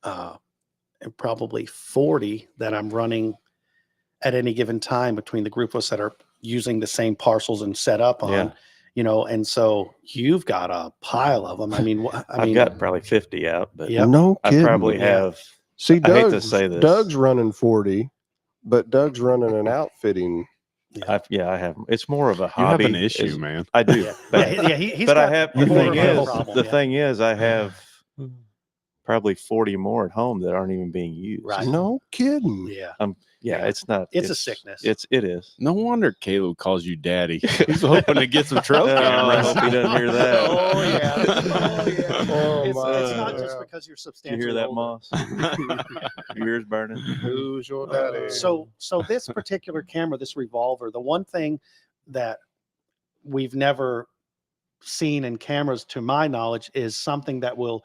B: and probably 40 that I'm running at any given time between the group of us that are using the same parcels and set up on.
A: Yeah.
B: And so you've got a pile of them. I mean,
A: I've got probably 50 out, but
B: Yep.
D: no
A: I
D: kidding.
A: probably
B: Yeah.
A: have.
D: See,
A: I hate to
D: Doug's,
A: say this.
D: Doug's running 40, but Doug's running an outfitting.
A: I have. It's more of a
E: you have
A: hobby.
E: an issue,
A: It's-
E: man.
A: I do.
B: yeah,
A: But,
B: he's
A: but I
B: got
A: have.
B: a
A: The thing
B: borderline
A: is,
B: problem,
A: the
B: yeah.
A: thing is, I have probably 40 more at home that aren't even being used.
B: Right.
D: No kidding.
B: Yeah.
A: Yeah,
B: Yeah.
A: it's not.
B: It's a sickness.
A: It is.
E: No wonder Caleb calls you daddy. He's hoping to get some trail
A: Oh, I
E: cameras.
A: hope he doesn't hear that.
B: Oh yeah. Oh yeah.
D: Oh,
B: It's
D: my.
B: not just
D: Yeah.
B: because you're
A: Did
B: substantially
A: you hear that,
B: older.
A: Moss? Your ears burning?
D: Who's your daddy?
B: So this particular camera, this revolver, the one thing that we've never seen in cameras, to my knowledge, is something that will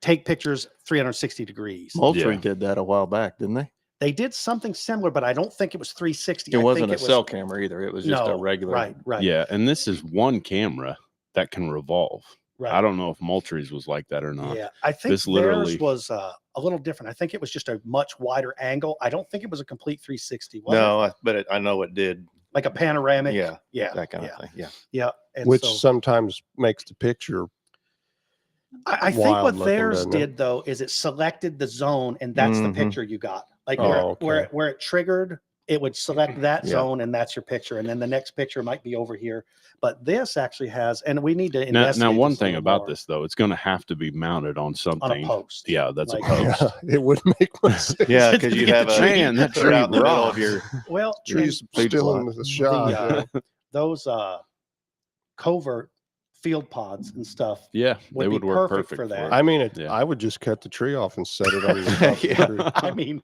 B: take pictures 360 degrees.
A: Moultrie
E: Yeah.
A: did that a while back, didn't they?
B: They did something similar, but I don't think it was 360.
A: It
B: I
A: wasn't
B: think
A: a cell camera either. It was just a
B: No,
A: regular.
B: Right.
E: Yeah, and this is one camera that can revolve.
B: Right.
E: I don't know if Moultrie's was like that or not.
B: Yeah, I think
E: This literally-
B: theirs was a little different. I think it was just a much wider angle. I don't think it was a complete 360. Was it?
A: No, but I know it did.
B: Like a panoramic.
A: Yeah,
B: yeah,
A: that kind
B: yeah,
A: of thing. Yeah.
B: yeah. And
D: Which
B: so
D: sometimes makes the picture.
B: I think
D: wild
B: what
D: looking,
B: theirs
D: doesn't it?
B: did though is it selected the zone, and that's the
A: Mhm.
B: picture you got. Like
D: Oh,
B: where it triggered, it would select that
A: Yeah.
B: zone, and that's your picture. And then the next picture might be over here. But this actually has, and we need to
E: Now,
B: investigate
E: one
B: this a
E: thing
B: little
E: about
B: more
E: this though, it's going to have to be mounted on something.
B: on a post.
E: Yeah, that's
B: Like-
E: a post.
D: Yeah, it would make much sense.
A: Yeah, because you'd have a
E: Man, that
A: put it out in the
E: tree
A: middle of
E: rocks.
A: your.
B: Well,
D: Trees
A: Food
D: still
A: plot.
D: in the shot.
B: the,
D: yeah.
B: those covert field pods and stuff.
E: Yeah,
B: Would
E: they
B: be
E: would work
B: perfect
E: perfect
B: for that.
E: it.
D: I mean,
E: Yeah.
D: I would just cut the tree off and set it on the top of the
A: Yeah.
D: tree.
B: I mean,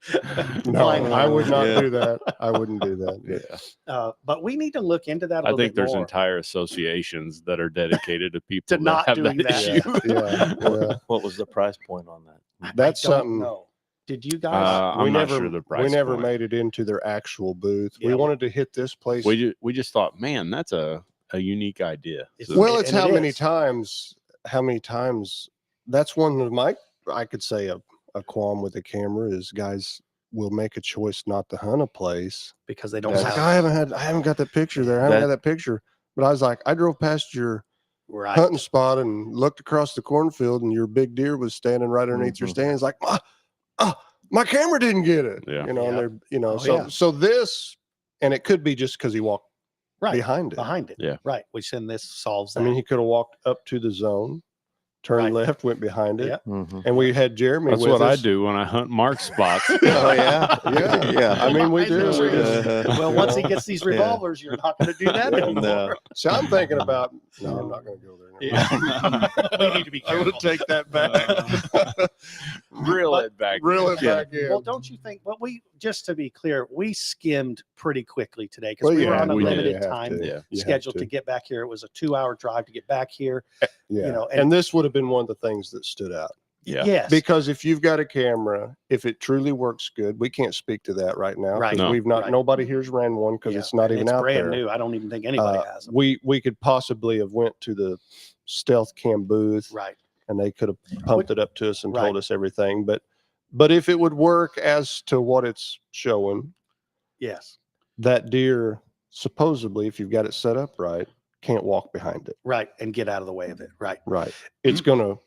D: No,
B: fine.
D: I would not
A: Yeah.
D: do that. I wouldn't do that.
E: Yeah.
B: But we need to look into that a
E: I
B: little
E: think
B: bit
E: there's
B: more.
E: entire associations that are dedicated to people
B: To
E: that
B: not
E: have
B: doing
E: that
B: that.
E: issue.
D: Yeah.
A: What was the price point on that?
D: That's
B: I don't
D: something.
B: know. Did you guys?
E: I'm not sure the price.
D: We never
E: point.
D: made it into their actual booth.
B: Yeah.
D: We wanted to hit this place.
E: We just thought, man, that's a unique idea.
B: It's-
E: So-
D: Well, it's
B: and
D: how
B: it
D: many
B: is.
D: times. How many times? That's one of my. I could say a qualm with the camera is guys will make a choice not to hunt a place.
B: Because they don't
D: It's
A: That's-
D: like
B: have
D: I haven't got that picture there. I haven't got that picture. But I was like, I drove past your
B: right.
D: hunting spot and looked across the cornfield, and your big deer was standing right underneath your
A: Mhm.
D: stand. It's like, my camera didn't get it.
E: Yeah.
D: You know, and
B: Yeah.
D: they're,
B: Oh,
D: so
B: yeah.
D: so this, and it could be just because he walked
B: Right.
D: behind it.
B: Behind it.
E: Yeah.
B: Right. Which then this solves
D: I
B: that.
D: mean, he could have walked up to the zone, turned
B: Right.
D: left, went behind it,
B: Yep.
A: Mhm.
D: and we had Jeremy.
E: That's
D: with
E: what I
D: us.
E: do when I hunt mark spots.
A: Oh yeah,
D: Yeah,
A: yeah.
D: I mean, we do.
B: Behind
D: We
B: the
D: just,
A: trees.
B: well,
D: you
B: once he
D: know.
B: gets these
A: Yeah.
B: revolvers, you're not going to do that anymore.
A: No.
D: So I'm thinking about. No, I'm not going to go there.
B: Yeah. we need to be
D: I would
B: careful.
D: take that back.
E: Reel it back.
D: Reel it
A: Yeah.
D: back in.
B: Well, don't you think? Well, just to be clear, we skimmed pretty quickly today because
D: Well,
B: we were
D: yeah,
B: on a
E: we did.
B: limited
D: You have
B: time
D: to.
E: Yeah.
D: You have
B: schedule to
D: to.
B: get back here. It was a 2-hour drive to get back here.
D: Yeah,
B: know,
D: and
B: and-
D: this would have been one of the things that stood out.
E: Yeah.
B: Yes.
D: Because if you've got a camera, if it truly works good, we can't speak to that right now.
B: Right.
D: 'cause
E: No.
D: we've not.
B: Right.
D: Nobody here's ran one because
B: Yeah,
D: it's not
B: and
D: even
B: it's
D: out
B: brand
D: there.
B: new. I don't even think anybody has them.
D: We could possibly have went to the stealth cam booth,
B: Right.
D: and they could have pumped it up to us and
B: Right.
D: told us everything. But if it would work as to what it's showing,
B: Yes.
D: that deer supposedly, if you've got it set up right, can't walk behind it.
B: Right. And get out of the way of it. Right.
D: Right. It's gonna.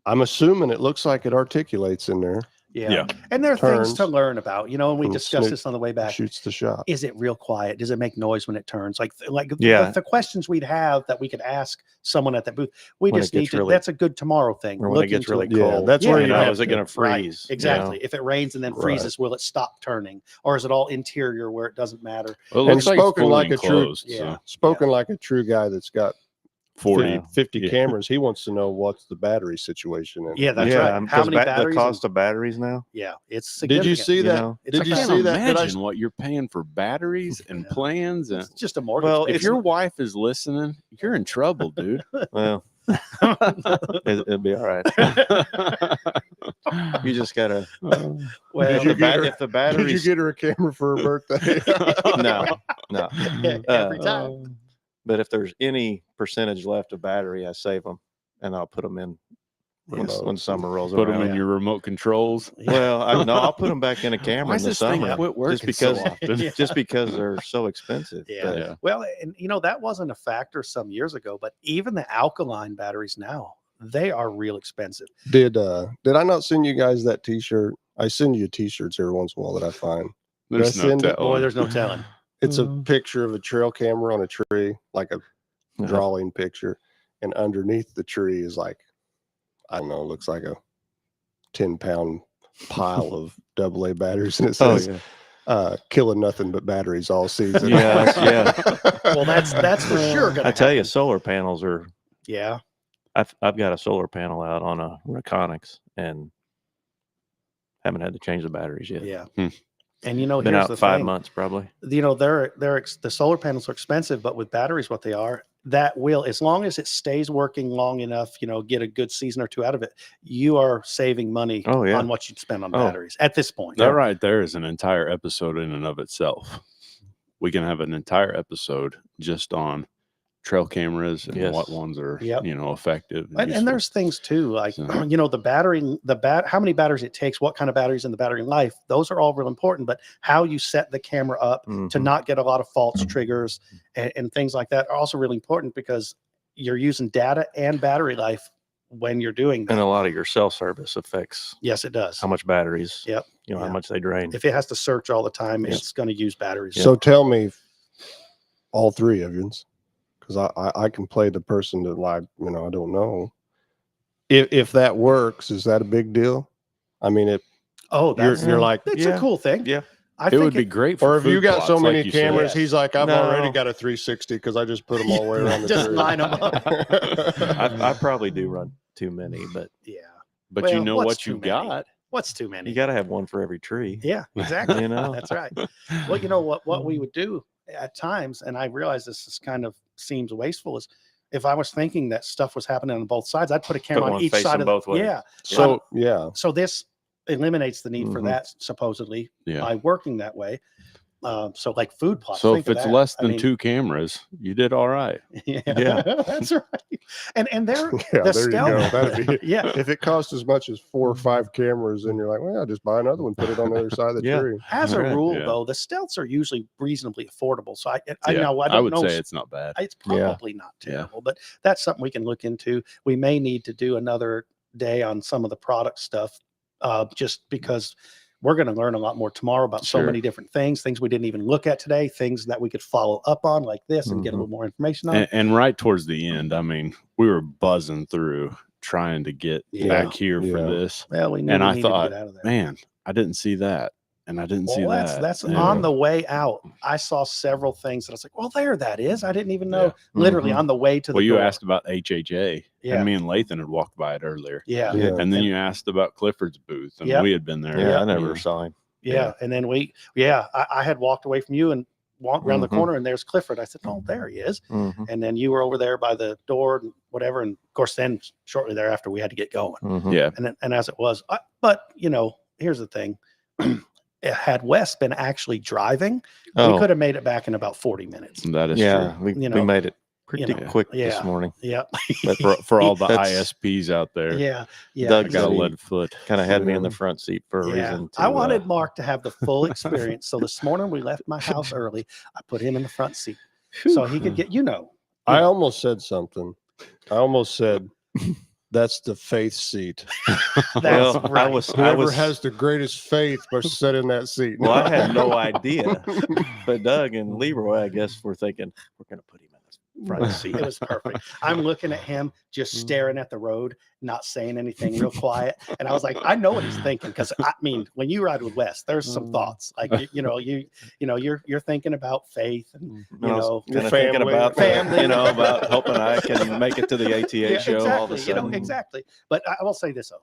D: I'm assuming it looks like it articulates in there,
B: Yeah.
E: Yeah.
B: And there are things to
D: Turns.
B: learn about, and we
D: And
B: discussed
D: snoop-
B: this on the way back.
D: shoots the shot.
B: Is it real quiet? Does it make noise when it turns? Like
A: Yeah.
B: the questions we'd have that we could ask someone at that booth. We
A: When it
B: just need
A: gets
B: to.
A: really-
B: That's a good tomorrow thing.
A: Or when
B: Look
A: it gets
B: into
A: really
B: it.
D: Yeah,
A: cold.
D: that's
B: where
A: you
B: you
A: know,
B: have
A: is it
B: to-
A: going to
B: Right,
A: freeze?
B: exactly. If it rains and then
D: Right.
B: freezes, will it stop turning, or is it all interior where it doesn't matter?
E: Well, it
D: And
E: looks like it's
D: spoken
E: fully
D: like a true-
E: enclosed.
B: Yeah.
E: So
D: Spoken like a true guy that's got
E: 40.
D: 50
E: Yeah.
D: cameras. He wants to know what's the battery situation. In it.
B: Yeah, that's
A: Yeah,
B: right. How many
A: the
B: batteries?
A: cost of batteries now?
B: Yeah, it's
D: Did you
B: significant.
D: see
A: you
D: that?
A: know?
B: It's
D: Did you
B: I
E: can't
D: see that? Did I
E: imagine what you're paying for batteries and
B: Yeah.
E: plans. And
B: It's just a mortgage.
A: Well,
E: if
B: payment.
E: your wife is listening, you're in trouble, dude.
A: Well, it'll be all right. You just gotta.
B: well,
D: Did you get her-
A: If the
D: Did you
A: batteries,
D: get her a camera for her birthday?
A: no, no.
B: every time.
A: But if there's any percentage left of battery, I save them and I'll put them in when summer rolls
E: Put them
A: around.
E: in your remote controls.
A: Well, I'll put them back in a camera
E: Why
A: in
E: is
A: the
E: this thing
A: summer
E: quit working
A: just because
E: so often?
B: Yeah.
A: just because they're so expensive.
B: Yeah.
A: But
E: Yeah.
B: Well, and that wasn't a factor some years ago, but even the alkaline batteries now, they are real expensive.
D: Did I not send you guys that T-shirt? I send you T-shirts every once in a while that I find.
E: There's
D: That's
E: no
D: in the-
E: telling.
B: Boy, there's no telling.
D: It's a
A: Mhm.
D: picture of a trail camera on a tree, like a
A: Uh-huh.
D: drawing picture, and underneath the tree is like I don't know, looks like a 10-pound pile of AA batteries, and it
A: Oh,
D: says
A: yeah.
D: killing nothing but batteries all season.
A: Yeah.
B: Well, that's for sure gonna
A: I tell you,
B: happen.
A: solar panels are.
B: Yeah.
A: I've got a solar panel out on a Reconyx and haven't had to change the batteries yet.
B: Yeah.
E: Hmm.
B: And you know,
A: Been
B: here's
A: out
B: the
A: 5
B: thing.
A: months probably.
B: You know, the solar panels are expensive, but with batteries, what they are, that will, as long as it stays working long enough, you know, get a good season or two out of it, you are saving money
A: Oh, yeah.
B: on what you'd spend on
A: Oh.
B: batteries at this point.
E: That right there is an entire episode in and of itself. We can have an entire episode just on trail cameras and
A: Yes.
E: what ones are,
B: Yep.
E: effective.
B: And
E: useful.
B: there's things too, like,
E: So-
B: you know, how many batteries it takes, what kind of batteries in the battery life, those are all real important, but how you set the camera up to
A: Mhm.
B: not get a lot of false triggers and things like that are also really important because you're using data and battery life when you're doing that.
A: And a lot of your cell service affects
B: Yes, it does.
A: how much batteries.
B: Yep.
A: How
B: Yeah.
A: much they drain.
B: If it has to search all the time,
A: Yep.
B: it's going to use batteries.
D: So tell me, all three of you, because I can play the person that, like, I don't know. If that works, is that a big deal? I mean,
B: Oh, that's
D: you're like,
B: it's
A: Yeah.
B: a cool thing.
A: Yeah.
B: I
E: it
B: think
E: would be great for
D: or if you
E: food
D: got so
E: plots, like
D: many
E: you said.
D: cameras, he's like, I've already
A: No.
D: got a 360 because I just put them all the way around the
B: Just
D: tree.
B: line 'em up.
A: I probably do run too many, but
B: Yeah.
E: But
B: Well,
E: you know
B: what's
E: what
B: too
E: you
B: many?
E: got.
B: What's too many?
A: you got to have one for every tree.
B: Yeah, exactly.
A: You know?
B: That's right. Well, you know what we would do at times, and I realize this is kind of seems wasteful, is if I was thinking that stuff was happening on both sides, I'd put a camera on
A: one
B: each
A: facing
B: side of
A: both ways.
B: Yeah.
D: So yeah,
B: So this eliminates the need for
A: Mhm.
B: that supposedly
E: Yeah.
B: by working that way. So like food plots.
E: So
B: think
E: if
B: of
E: it's
B: that.
E: less
B: I
E: than
B: mean,
E: 2 cameras, you did all right.
B: Yeah,
A: Yeah.
B: that's right. And they're
D: yeah,
B: the
D: there you go.
B: stealth-
D: That'd be
B: yeah.
D: If it costs as much as 4 or 5 cameras, then you're like, well, just buy another one, put it on the other side of the
A: Yeah.
D: tree.
B: As a
A: Right.
B: rule,
E: Yeah.
B: though, the stealths are usually reasonably affordable. So I
E: Yeah,
B: know I
E: I
B: don't
E: would
B: know.
E: say it's not bad.
B: It's
A: Yeah.
B: probably not
E: Yeah.
B: terrible, but that's something we can look into. We may need to do another day on some of the product stuff, just because we're going to learn a lot more tomorrow about so
E: Sure.
B: many different things we didn't even look at today, things that we could follow up on like this and get a
A: Mhm.
B: little more information on.
E: And right towards the end, I mean, we were buzzing through trying to get
B: Yeah.
E: back here for
D: Yeah.
E: this.
B: Well, we knew
E: And
B: we
E: I
B: needed
E: thought,
B: to get out of there.
E: man, I didn't see that. And I didn't see
B: Well,
E: that.
B: that's
E: and-
B: on the way out. I saw several things that I was like, well, there that is. I didn't even know.
E: Yeah.
B: Literally
A: Mhm.
B: on the way to the
E: Well, you
B: door.
E: asked about HHA,
B: Yeah.
E: and me and Lathan had walked by it earlier.
B: Yeah.
D: Yeah.
E: And then you asked about Clifford's booth, and
B: Yep.
E: we had been there.
A: Yeah, I
E: you
A: never
E: know.
A: saw him.
B: Yeah.
E: Yeah.
B: And then I had walked away from you and walked around the
A: Mhm.
B: corner and there's Clifford. I said, oh, there he is.
A: Mhm.
B: And then you were over there by the door and whatever. And of course, then shortly thereafter, we had to get going.
A: Mhm.
E: Yeah.
B: And as it was, but here's the thing. Had Wes been actually driving, we
A: Oh,
B: could have made it back in about 40 minutes.
E: That is
A: yeah.
E: true.
A: We
B: You
A: we
B: know,
A: made it pretty
B: know,
A: quick
B: yeah.
A: this morning.
B: Yeah.
A: But
E: For all the
A: That's-
E: ISPs out there.
B: Yeah. Yeah.
A: Doug
E: I got a
A: Exactly.
E: lead foot.
A: Kind of had me in the front seat for a
B: Yeah.
A: reason.
B: I wanted Mark to have the full experience. So this morning we left my house early. I put him in the front seat so he could get,
D: I almost said something. I almost said, that's the faith seat.
B: that's
A: Well,
B: right.
A: I
D: Whoever
A: was
D: has the greatest faith must sit in that seat.
A: Well, I had no idea. But Doug and Leroy, I guess, were thinking we're going to put him in the front seat.
B: It was perfect. I'm looking at him, just staring at the road, not saying anything, real quiet. And I was like, I know what he's thinking, because I mean, when you ride with Wes, there's some thoughts. Like you're thinking about faith, and
A: I was
B: you know,
A: kind of thinking
D: family.
A: about
B: Family.
A: about hoping I can make it to the ATA
B: yeah,
A: show all of a
B: exactly.
A: sudden.
B: Exactly. But I will say this though,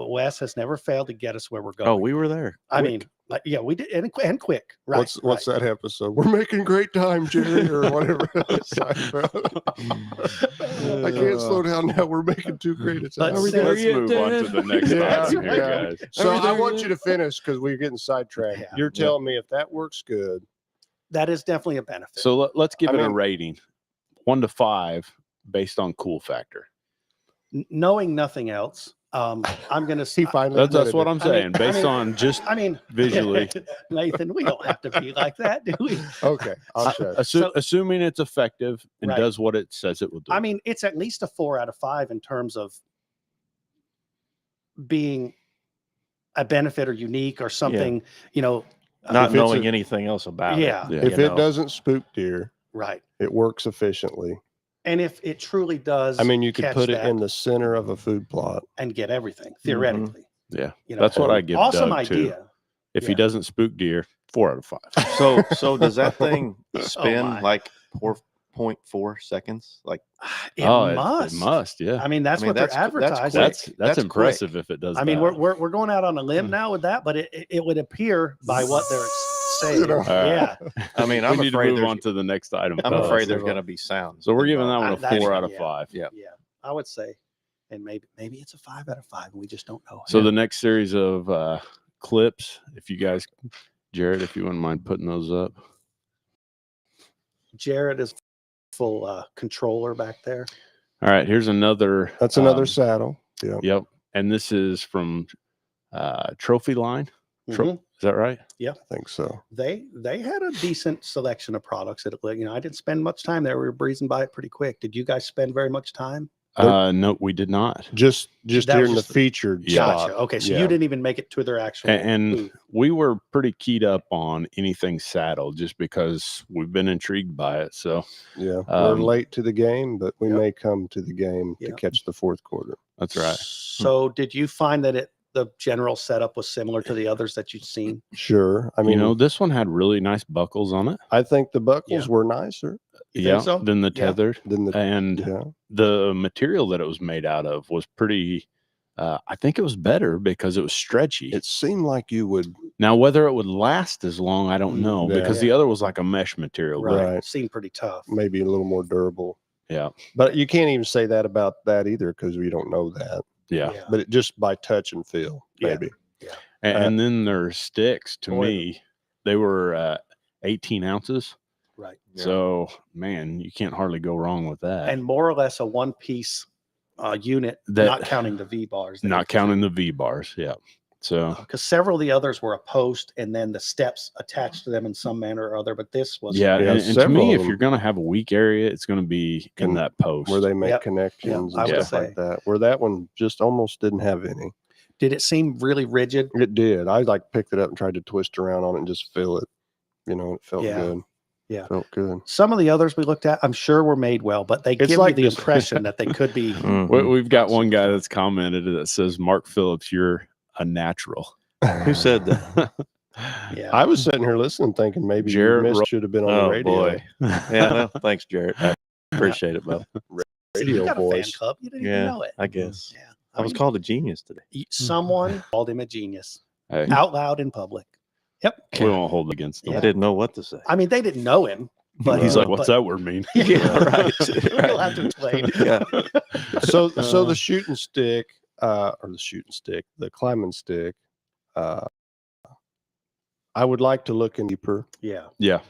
B: Wes has never failed to get us where we're going.
A: Oh, we were there.
B: I mean, like, yeah, we did, and quick. Right.
D: What's
B: right.
D: that episode? We're making great time, Jerry, or whatever. I can't slow down now. We're making too great a time.
B: Let's see.
E: Let's move on to the next
D: Yeah,
E: item here,
D: yeah.
E: guys.
D: So I want you to finish because we're getting sidetracked.
B: Yeah.
D: You're telling me if that works good.
B: That is definitely a benefit.
E: So let's give
D: I
E: it a
D: mean-
E: rating 1 to 5 based on cool factor.
B: Knowing nothing else, I'm going to
D: He
B: see.
D: finally
E: That's
D: admitted
E: what
D: it.
E: I'm saying.
B: I
E: Based
B: mean-
E: on just
B: I mean,
E: visually.
B: Nathan, we don't have to be like that, do we?
D: Okay, I'll shut.
E: assuming it's effective and
B: Right.
E: does what it says it will do.
B: I mean, it's at least a 4 out of 5 in terms of being a benefit or unique or something,
A: Not
D: If it's
A: knowing
D: a-
A: anything else about
B: Yeah.
A: it.
E: Yeah.
D: If
A: you
D: it
A: know.
D: doesn't spook deer,
B: right.
D: it works efficiently.
B: And if it truly does,
D: I mean, you could
B: catch
D: put it
B: that
D: in the center of a food plot.
B: and get everything theoretically.
E: Yeah.
B: You know,
E: That's what I give
B: awesome
E: Doug, too.
B: idea.
E: If he
B: Yeah.
E: doesn't spook deer, 4 out of 5.
A: So does that thing spin
B: my.
A: like 4.4 seconds? Like,
B: It
E: It
B: must.
E: must, yeah.
B: I mean, that's what
A: that's
B: they're advertising.
A: quick.
E: That's
A: That's
E: impressive if it does.
B: I mean,
E: that.
B: we're going out on a limb now with that, but it would appear by what they're saying.
D: You know.
B: Yeah.
A: I mean,
E: we
A: I'm
E: need to
A: afraid
E: move
A: there's,
E: on to the next item.
A: I'm
E: fellas.
A: afraid there's going to be sounds.
E: So we're giving that
A: involved.
E: one a
B: That's-
E: 4 out of
B: yeah.
E: 5.
A: Yeah.
B: Yeah, I would say, and maybe it's a 5 out of 5, and we just don't know.
E: So the next series of clips, if you guys, Jared, if you wouldn't mind putting those up.
B: Jared is full controller back there.
E: All right, here's another.
D: That's another saddle. Yeah.
E: Yep, and this is from Trophy Line.
B: Mhm.
E: Is that right?
D: I think so.
B: They had a decent selection of products. I didn't spend much time there. We were breezing by it pretty quick. Did you guys spend very much time?
E: No, we did not.
D: Just
B: That was
D: during the
B: just the-
D: featured
E: Yeah.
B: Gotcha.
D: spot.
B: Okay, so
D: Yeah.
B: you didn't even make it to their actual
E: And
B: booth.
E: we were pretty keyed up on anything saddle just because we've been intrigued by it. So
D: Yeah. We're
E: Um,
D: late to the game, but we
B: Yep.
D: may come to the game to
B: Yep.
D: catch the fourth quarter.
E: that's right.
B: So did you find that the general setup was similar to the others that you'd seen?
D: Sure. I mean,
E: This one had really nice buckles on it.
D: I think the buckles
B: Yeah.
D: were nicer
B: You think so?
E: Than the
B: Yeah.
E: tethered.
D: than the.
E: And
D: Yeah.
E: the material that it was made out of was pretty, I think it was better because it was stretchy.
D: It seemed like you would.
E: Now, whether it would last as long, I don't know,
D: Yeah.
E: because the other was like a mesh material. but-
D: Right.
B: Seemed pretty tough.
D: Maybe a little more durable.
E: Yeah.
D: But you can't even say that about that either because we don't know that.
E: Yeah.
D: But it just by touch and feel,
B: Yeah.
D: maybe.
E: And then their sticks, to
B: Boy.
E: me, they were 18 ounces.
B: Right.
E: So, man, you can't hardly go wrong with that.
B: And more or less a one-piece unit,
E: That-
B: not counting the V bars.
E: not counting the V bars. Yeah. So,
B: because several of the others were a post and then the steps attached to them in some manner or other. But this was
E: yeah.
D: Yeah,
E: And to
D: several
E: me,
D: of
E: if you're
D: them.
E: going to have a weak area, it's going to be in
D: Can-
E: that post.
D: Where they make
B: Yep.
D: connections
B: I
D: and
B: would
D: stuff like
B: say.
D: that. Where that one just almost didn't have any.
B: Did it seem really rigid?
D: It did. I like picked it up and tried to twist around on it and just feel it. It felt
B: Yeah.
D: good.
B: Yeah.
D: Felt good.
B: Some of the others we looked at, I'm sure were made well, but they
D: It's
B: give
D: like
B: you the
D: this-
B: impression that they could be.
A: Mhm.
E: We've got one guy that's commented that says, Mark Phillips, you're a natural.
A: Who said that?
B: Yeah.
D: I was sitting here listening, thinking maybe
E: Jared
D: Jared
E: Ro-
D: should have been on the
A: Oh
D: radio.
A: boy. Yeah. Well, thanks, Jared. I appreciate it, bud.
B: See, you
D: Radio
B: got a fan
D: voice.
B: club. You didn't
A: Yeah,
B: even know it.
A: I guess.
B: Yeah.
A: I was
B: mean,
A: called a genius today.
B: someone called him a genius
E: Hey,
B: out loud in public. Yep.
E: we won't hold it against him.
B: Yeah.
A: I didn't know what to say.
B: I mean, they didn't know him, but
E: He's like, what's
B: but-
E: that word mean?
A: Yeah, right.
B: You'll have to explain.
A: Yeah.
D: So the shooting stick, the climbing stick, I would like to look in deeper.
B: Yeah.
E: Yeah.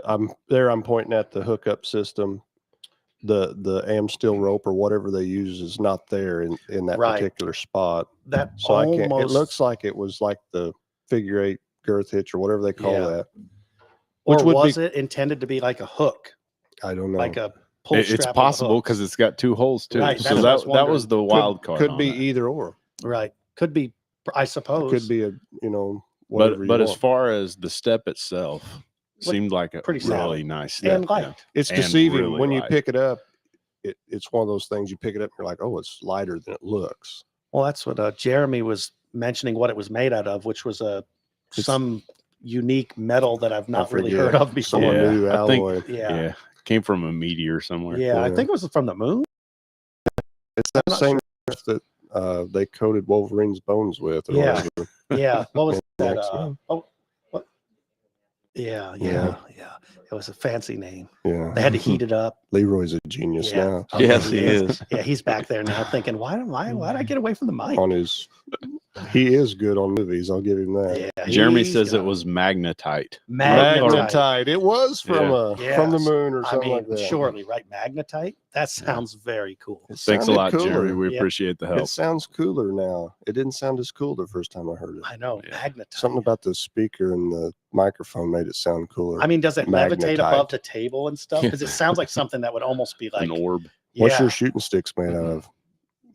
D: I'm pointing at the hookup system. The am steel rope or whatever they use is not there in that
B: Right.
D: particular spot.
B: That
D: So I can't. It
B: almost
D: looks like it was like the figure 8 girth hitch or whatever they call
B: Yeah.
D: that.
B: or
D: which would
B: was
D: be-
B: it intended to be like a hook,
D: I don't know.
B: like a pull
E: It's
B: strap of a
E: possible
B: hook?
E: because it's got 2 holes too.
B: Right,
E: So
B: that's what I was
E: that was
B: wondering.
E: the wild card.
D: Could
E: on
D: be
E: that.
D: either or.
B: Right. Could be, I suppose.
D: Could be a whatever
E: But
D: you
E: as
D: want.
E: far as the step itself,
B: Looked
E: seemed like a
B: pretty
E: really
B: solid.
E: nice step.
B: and light.
E: Yeah.
D: It's
E: and
D: deceiving
E: really
D: when you
E: light.
D: pick it up. It's one of those things you pick it up and you're like, oh, it's lighter than it looks.
B: Well, that's what Jeremy was mentioning what it was made out of, which was some unique metal that I've not really
D: forget.
B: heard of before.
D: Some
E: Yeah,
D: new
E: I think-
D: alloy.
B: Yeah.
E: Yeah. Came from a meteor somewhere.
B: Yeah, I
D: Yeah.
B: think it was from the moon.
D: It's that
B: not
D: same stuff that they coated Wolverine's bones with. Or
B: Yeah.
D: whatever.
B: Yeah. What was that?
D: X-Men.
B: What? Yeah. It was a fancy name.
D: Yeah.
B: They had to heat it up.
D: Leroy's a genius
B: Yeah.
D: now.
B: Oh,
A: Yes, he is.
B: Yeah, he's back there now thinking, why did I get away from the mic?
D: On his, he is good on movies. I'll give him that.
B: Yeah,
E: Jeremy
B: he's
E: says it
B: got
E: was magnetite.
B: magnetite.
D: Magnetite. It was from
B: Yeah.
D: from the
B: Yes.
D: moon or
B: I
D: something
B: mean,
D: like that.
B: surely, right? Magnetite. That sounds very cool.
D: It
E: Thanks a
D: sounded
E: lot,
D: cooler.
E: Jeremy. We
B: Yeah.
E: appreciate the help.
D: It sounds cooler now. It didn't sound as cool the first time I heard it.
B: I know
E: Yeah.
B: magnetite.
D: Something about the speaker and the microphone made it sound cooler.
B: I mean, does it levitate
D: Magnetite.
B: above the table and stuff? Because it sounds like something that would almost be like
E: An orb.
D: What's
B: yeah,
D: your shooting sticks made out of?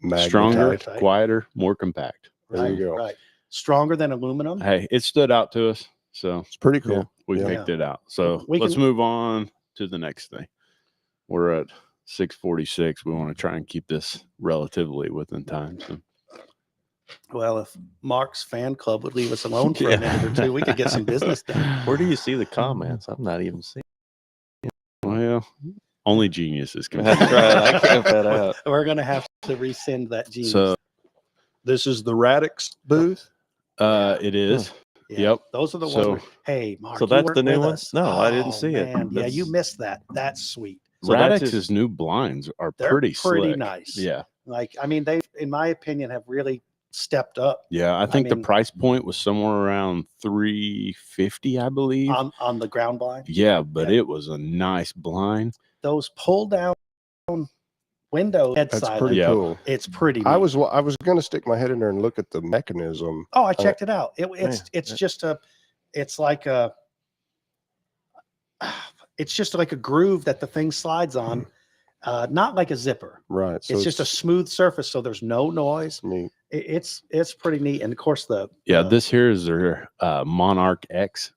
D: Magnetite.
E: Stronger,
B: Magnetite.
E: quieter, more compact.
D: There you go.
B: right. Stronger than aluminum.
E: Hey, it stood out to us. So
D: It's pretty cool.
E: yeah, we
D: Yeah.
E: picked it out. So
B: We
E: let's
B: can-
E: move on to the next thing. We're at 6:46. We want to try and keep this relatively within time. So.
B: Well, if Mark's fan club would leave us alone for a minute or two, we could get some business done.
A: Where do you see the comments? I'm not even seeing.
E: Well, only geniuses can.
A: That's right. I can't that out.
B: We're going to have to rescind that genius.
E: So
D: This is the Radix booth.
E: it is.
B: Yeah,
E: Yep.
B: those are the
E: So-
B: ones. Hey, Mark.
A: So
B: you
A: that's
B: weren't
A: the new
B: with
A: one?
B: us.
A: No, I didn't see it.
B: Man, yeah, you
A: That's-
B: missed that. That's sweet.
A: So that's
E: Radix's
A: just-
E: new blinds are
B: They're
E: pretty
B: pretty
E: slick.
B: nice.
E: Yeah.
B: Like, I mean, they, in my opinion, have really stepped up
E: Yeah. I think
B: mean-
E: the price point was somewhere around $350, I believe.
B: on the ground blind.
E: Yeah, but
B: Yeah.
E: it was a nice blind.
B: Those pull down window head
D: That's
B: side.
D: pretty
E: Yeah.
D: cool.
B: It's pretty.
D: I
B: neat.
D: was going to stick my head in there and look at the mechanism.
B: Oh, I checked it out.
A: Yeah.
B: It's just a, it's like a, it's just like a groove that the thing slides on, not like a zipper.
D: Right. So
B: It's just a smooth surface, so there's no noise.
D: neat.
B: It's pretty neat, and of course
E: Yeah.
B: the-
E: This here is their Monarch X.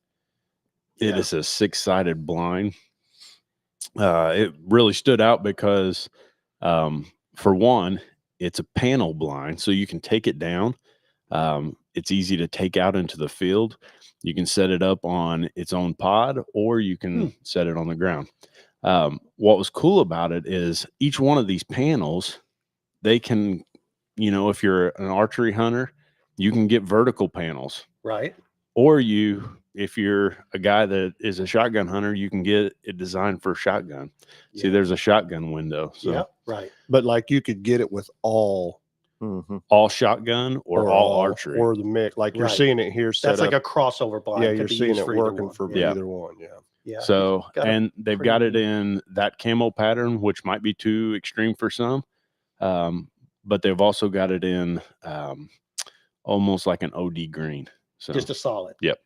E: It
B: Yeah.
E: is a 6-sided blind. It really stood out because, for one, it's a panel blind, so you can take it down. It's easy to take out into the field. You can set it up on its own pod, or you can set it on the ground. What was cool about it is each one of these panels, they can, if you're an archery hunter, you can get vertical panels,
B: right.
E: or if you're a guy that is a shotgun hunter, you can get it designed for shotgun. See,
B: Yeah.
E: there's a shotgun window. So
B: Yeah, right.
D: But like you could get it with all
A: Mhm.
E: all shotgun or all archery.
D: or the mix. Like you're
B: Right.
D: seeing it here set
B: That's like
D: up.
B: a crossover blind.
D: Yeah,
B: Could
D: you're
B: be
D: seeing
B: used
D: it
B: for either
D: working
B: one.
D: for
E: Yeah.
D: either one. Yeah.
B: Yeah.
E: So,
B: got a
E: and they've
B: pretty
E: got it
B: neat-
E: in that camo pattern, which might be too extreme for some. But they've also got it in almost like an OD green. So
B: just a solid.
E: Yep.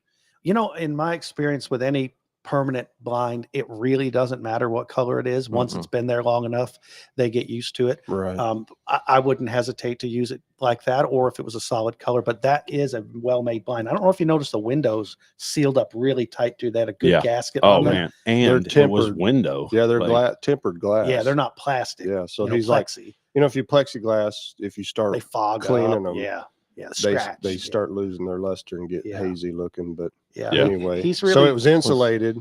B: In my experience with any permanent blind, it really doesn't matter what color it is. Once it's been there long enough, they get used to it.
D: Right.
B: I wouldn't hesitate to use it like that, or if it was a solid color, but that is a well-made blind. I don't know if you noticed the windows sealed up really tight too. They had a good
E: Yeah.
B: gasket
E: oh
B: on them.
E: man, and it was
D: tempered.
E: window.
D: Yeah, they're
E: like,
D: tempered glass.
B: Yeah, they're not plastic.
D: Yeah. So
B: you know,
D: he's like,
B: plexi.
D: if you plexiglass, if you start
B: They fog
D: cleaning
B: up.
D: them,
B: Yeah. Yeah.
D: they
B: Scratch.
D: they start losing their luster and get
B: Yeah.
D: hazy looking. But
B: Yeah.
E: Yeah.
D: anyway,
B: He's
D: so
B: really-
D: it was insulated.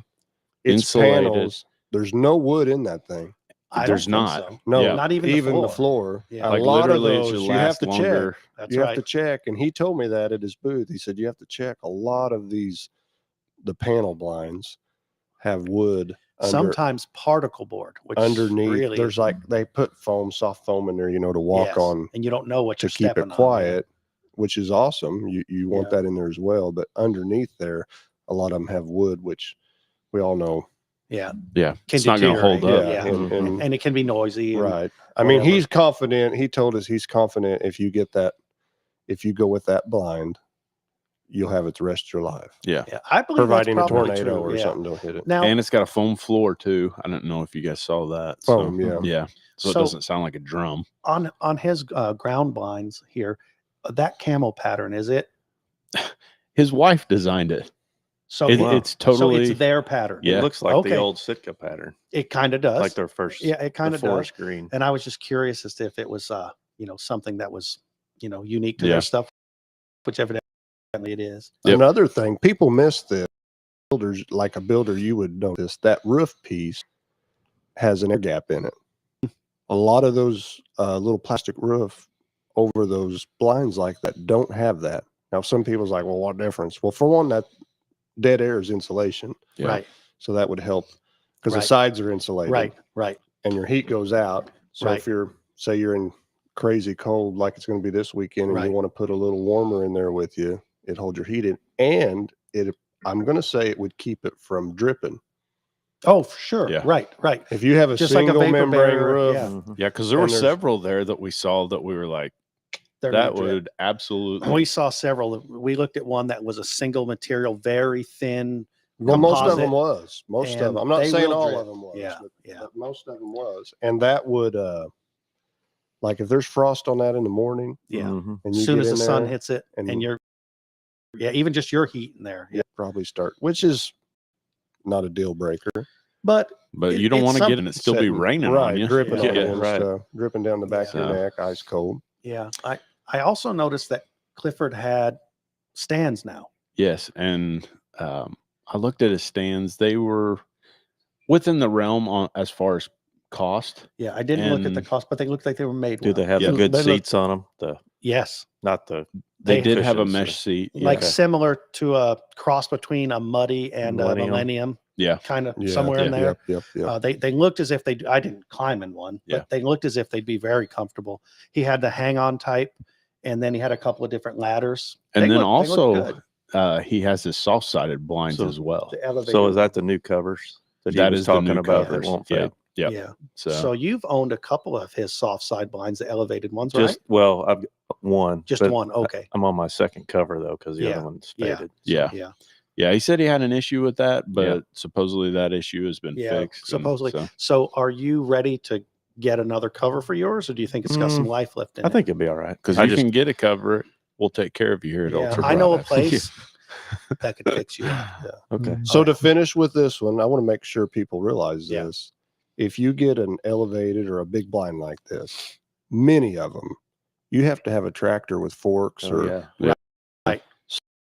D: It's
E: Insulated.
D: panels. There's no wood in that thing.
B: I
E: There's
B: don't think
E: not.
B: so.
D: No,
E: Yeah.
B: Not even
D: the floor.
B: Yeah.
D: A
E: like
D: lot of
E: literally, it
D: those
E: should
D: you have
E: last
D: to
E: longer.
D: check.
B: That's
D: You
B: right.
D: have to check, and he told me that at his booth. He said you have to check. A lot of the panel blinds have wood
B: Sometimes particle board, which
D: underneath.
B: really
D: There's like they put soft foam in there, to walk
B: yes,
D: on
B: and you don't know what
D: to
B: you're
D: keep
B: stepping
D: it
B: on.
D: quiet, which is awesome. You want
B: Yeah.
D: that in there as well. But underneath there, a lot of them have wood, which we all know.
B: Yeah.
E: Yeah,
B: Can
E: it's not going to hold
B: deteriorate.
E: up.
B: Yeah.
D: and
B: And it can be noisy. and-
D: right. I mean,
B: whatever.
D: he's confident. He told us he's confident if you go with that blind, you'll have it the rest of your life,
B: Yeah. I believe
D: providing a
B: that's probably
D: tornado
B: true.
D: or
B: Yeah.
D: something don't hit it.
B: Now,
E: And it's got a foam floor too. I don't know if you guys saw that. So,
D: Foam, yeah.
E: yeah. So, it
B: So-
E: doesn't sound like a drum.
B: on his ground blinds here, that camel pattern, is it?
E: His wife designed it.
B: So,
E: It's totally.
B: so it's their pattern.
E: Yeah.
A: It looks like
B: Okay.
A: the old Sitka pattern,
B: It kind of does.
A: like their first.
B: Yeah, it kind
A: the
B: of does.
A: forest green.
B: And I was just curious as to if it was, something that was, unique to
E: Yeah.
B: their stuff, which evidently it is.
E: Yep.
D: Another thing, people miss this. Builders, like a builder, you would notice that roof piece has an air gap in it. A lot of those little plastic roof over those blinds like that don't have that. Now, some people's like, well, what difference? Well, for one, that dead air is insulation,
E: Yeah.
B: Right,
D: so that would help because
B: Right.
D: the sides are insulated,
B: right.
D: and your heat goes out. So
B: Right.
D: if say you're in crazy cold, like it's going to be this weekend, and
B: Right.
D: you want to put a little warmer in there with you, it holds your heat in, and I'm going to say it would keep it from dripping.
B: Oh, for sure.
E: Yeah.
B: Right.
D: If you have a
B: Just like a
D: single
B: vapor
D: membrane
B: barrier,
D: roof,
B: yeah.
A: Mhm.
E: Yeah, because there were
D: And there's-
E: several there that we saw that we were like,
B: They're
E: that
B: gonna drip.
E: would absolutely.
B: We saw several. We looked at one that was a single material, very thin.
D: well, most of
B: composite,
D: them was. Most of
B: and
D: them. I'm not
B: they
D: saying
B: will
D: all
B: drip.
D: of them was.
B: Yeah,
D: but,
B: yeah.
D: but most of them was, and that would like if there's frost on that in the morning,
B: Yeah.
A: Mhm.
D: and
B: As
D: you
B: soon
D: get
B: as
D: in
B: the sun
D: there,
B: hits it, and
D: and-
B: you're, even just your heat in there.
D: you probably start, which is not a deal breaker.
B: But
E: but
B: It-
E: you don't
B: it's
E: want to
B: some-
E: get in it still be
D: Sitting-
E: raining
D: right,
E: on you.
D: dripping on
A: Yeah,
D: you and
A: right.
D: stuff, dripping down the back of
E: Yeah.
D: your neck, ice cold.
B: Yeah. I also noticed that Clifford had stands now.
E: Yes, and I looked at his stands. They were within the realm on as far as cost.
B: Yeah, I didn't look at the
E: And-
B: cost, but they looked like they were made.
A: Do they
B: well.
A: have
E: Yeah.
A: the good
B: They look-
A: seats on them? The
B: Yes,
A: not the
E: They
B: They
E: did have a
A: cushions,
E: mesh seat.
B: like
A: Okay.
B: similar to a cross between a Muddy and a
A: Millennium.
B: Millennium,
E: Yeah.
B: kind of
D: Yeah,
B: somewhere in there.
D: Yep.
B: They looked as if I didn't climb in one,
E: Yeah.
B: but they looked as if they'd be very comfortable. He had the hang on type, and then he had a couple of different ladders.
E: And
B: They
E: then
B: look- they look
E: also
B: good.
E: he has his soft sided blinds
A: So-
E: as well.
B: The elevated-
A: So is that the new covers that he
E: That
A: was
E: is the
A: talking
E: new
A: about
E: covers.
A: that won't
E: Yeah.
A: fade?
E: Yep.
B: Yeah.
E: So,
B: So you've owned a couple of his soft side blinds, the elevated ones,
A: Just
B: right?
A: well, I've got one.
B: Just
A: but
B: one. Okay.
A: I'm on my second cover though because the
B: Yeah,
A: other one's
B: yeah.
A: faded.
E: yeah.
B: Yeah.
E: Yeah, he said he had an issue with that, but
A: Yeah.
E: supposedly that issue has been
B: Yeah,
E: fixed. and
B: supposedly.
E: so-
B: So are you ready to get another cover for yours, or do you think it's got some life left in
A: I
B: it?
A: think it'll be all right
E: because
A: I
E: you
A: just
E: can get a cover. We'll take care of you here at
B: Yeah,
E: Ultra.
B: I know a
E: Drive.
B: place that could fix you up. Yeah.
A: okay.
D: So to finish with this one, I want to make sure people realize
B: Yeah.
D: this. If you get an elevated or a big blind like this, many of them, you have to have a tractor with forks
A: Oh,
D: or
A: yeah.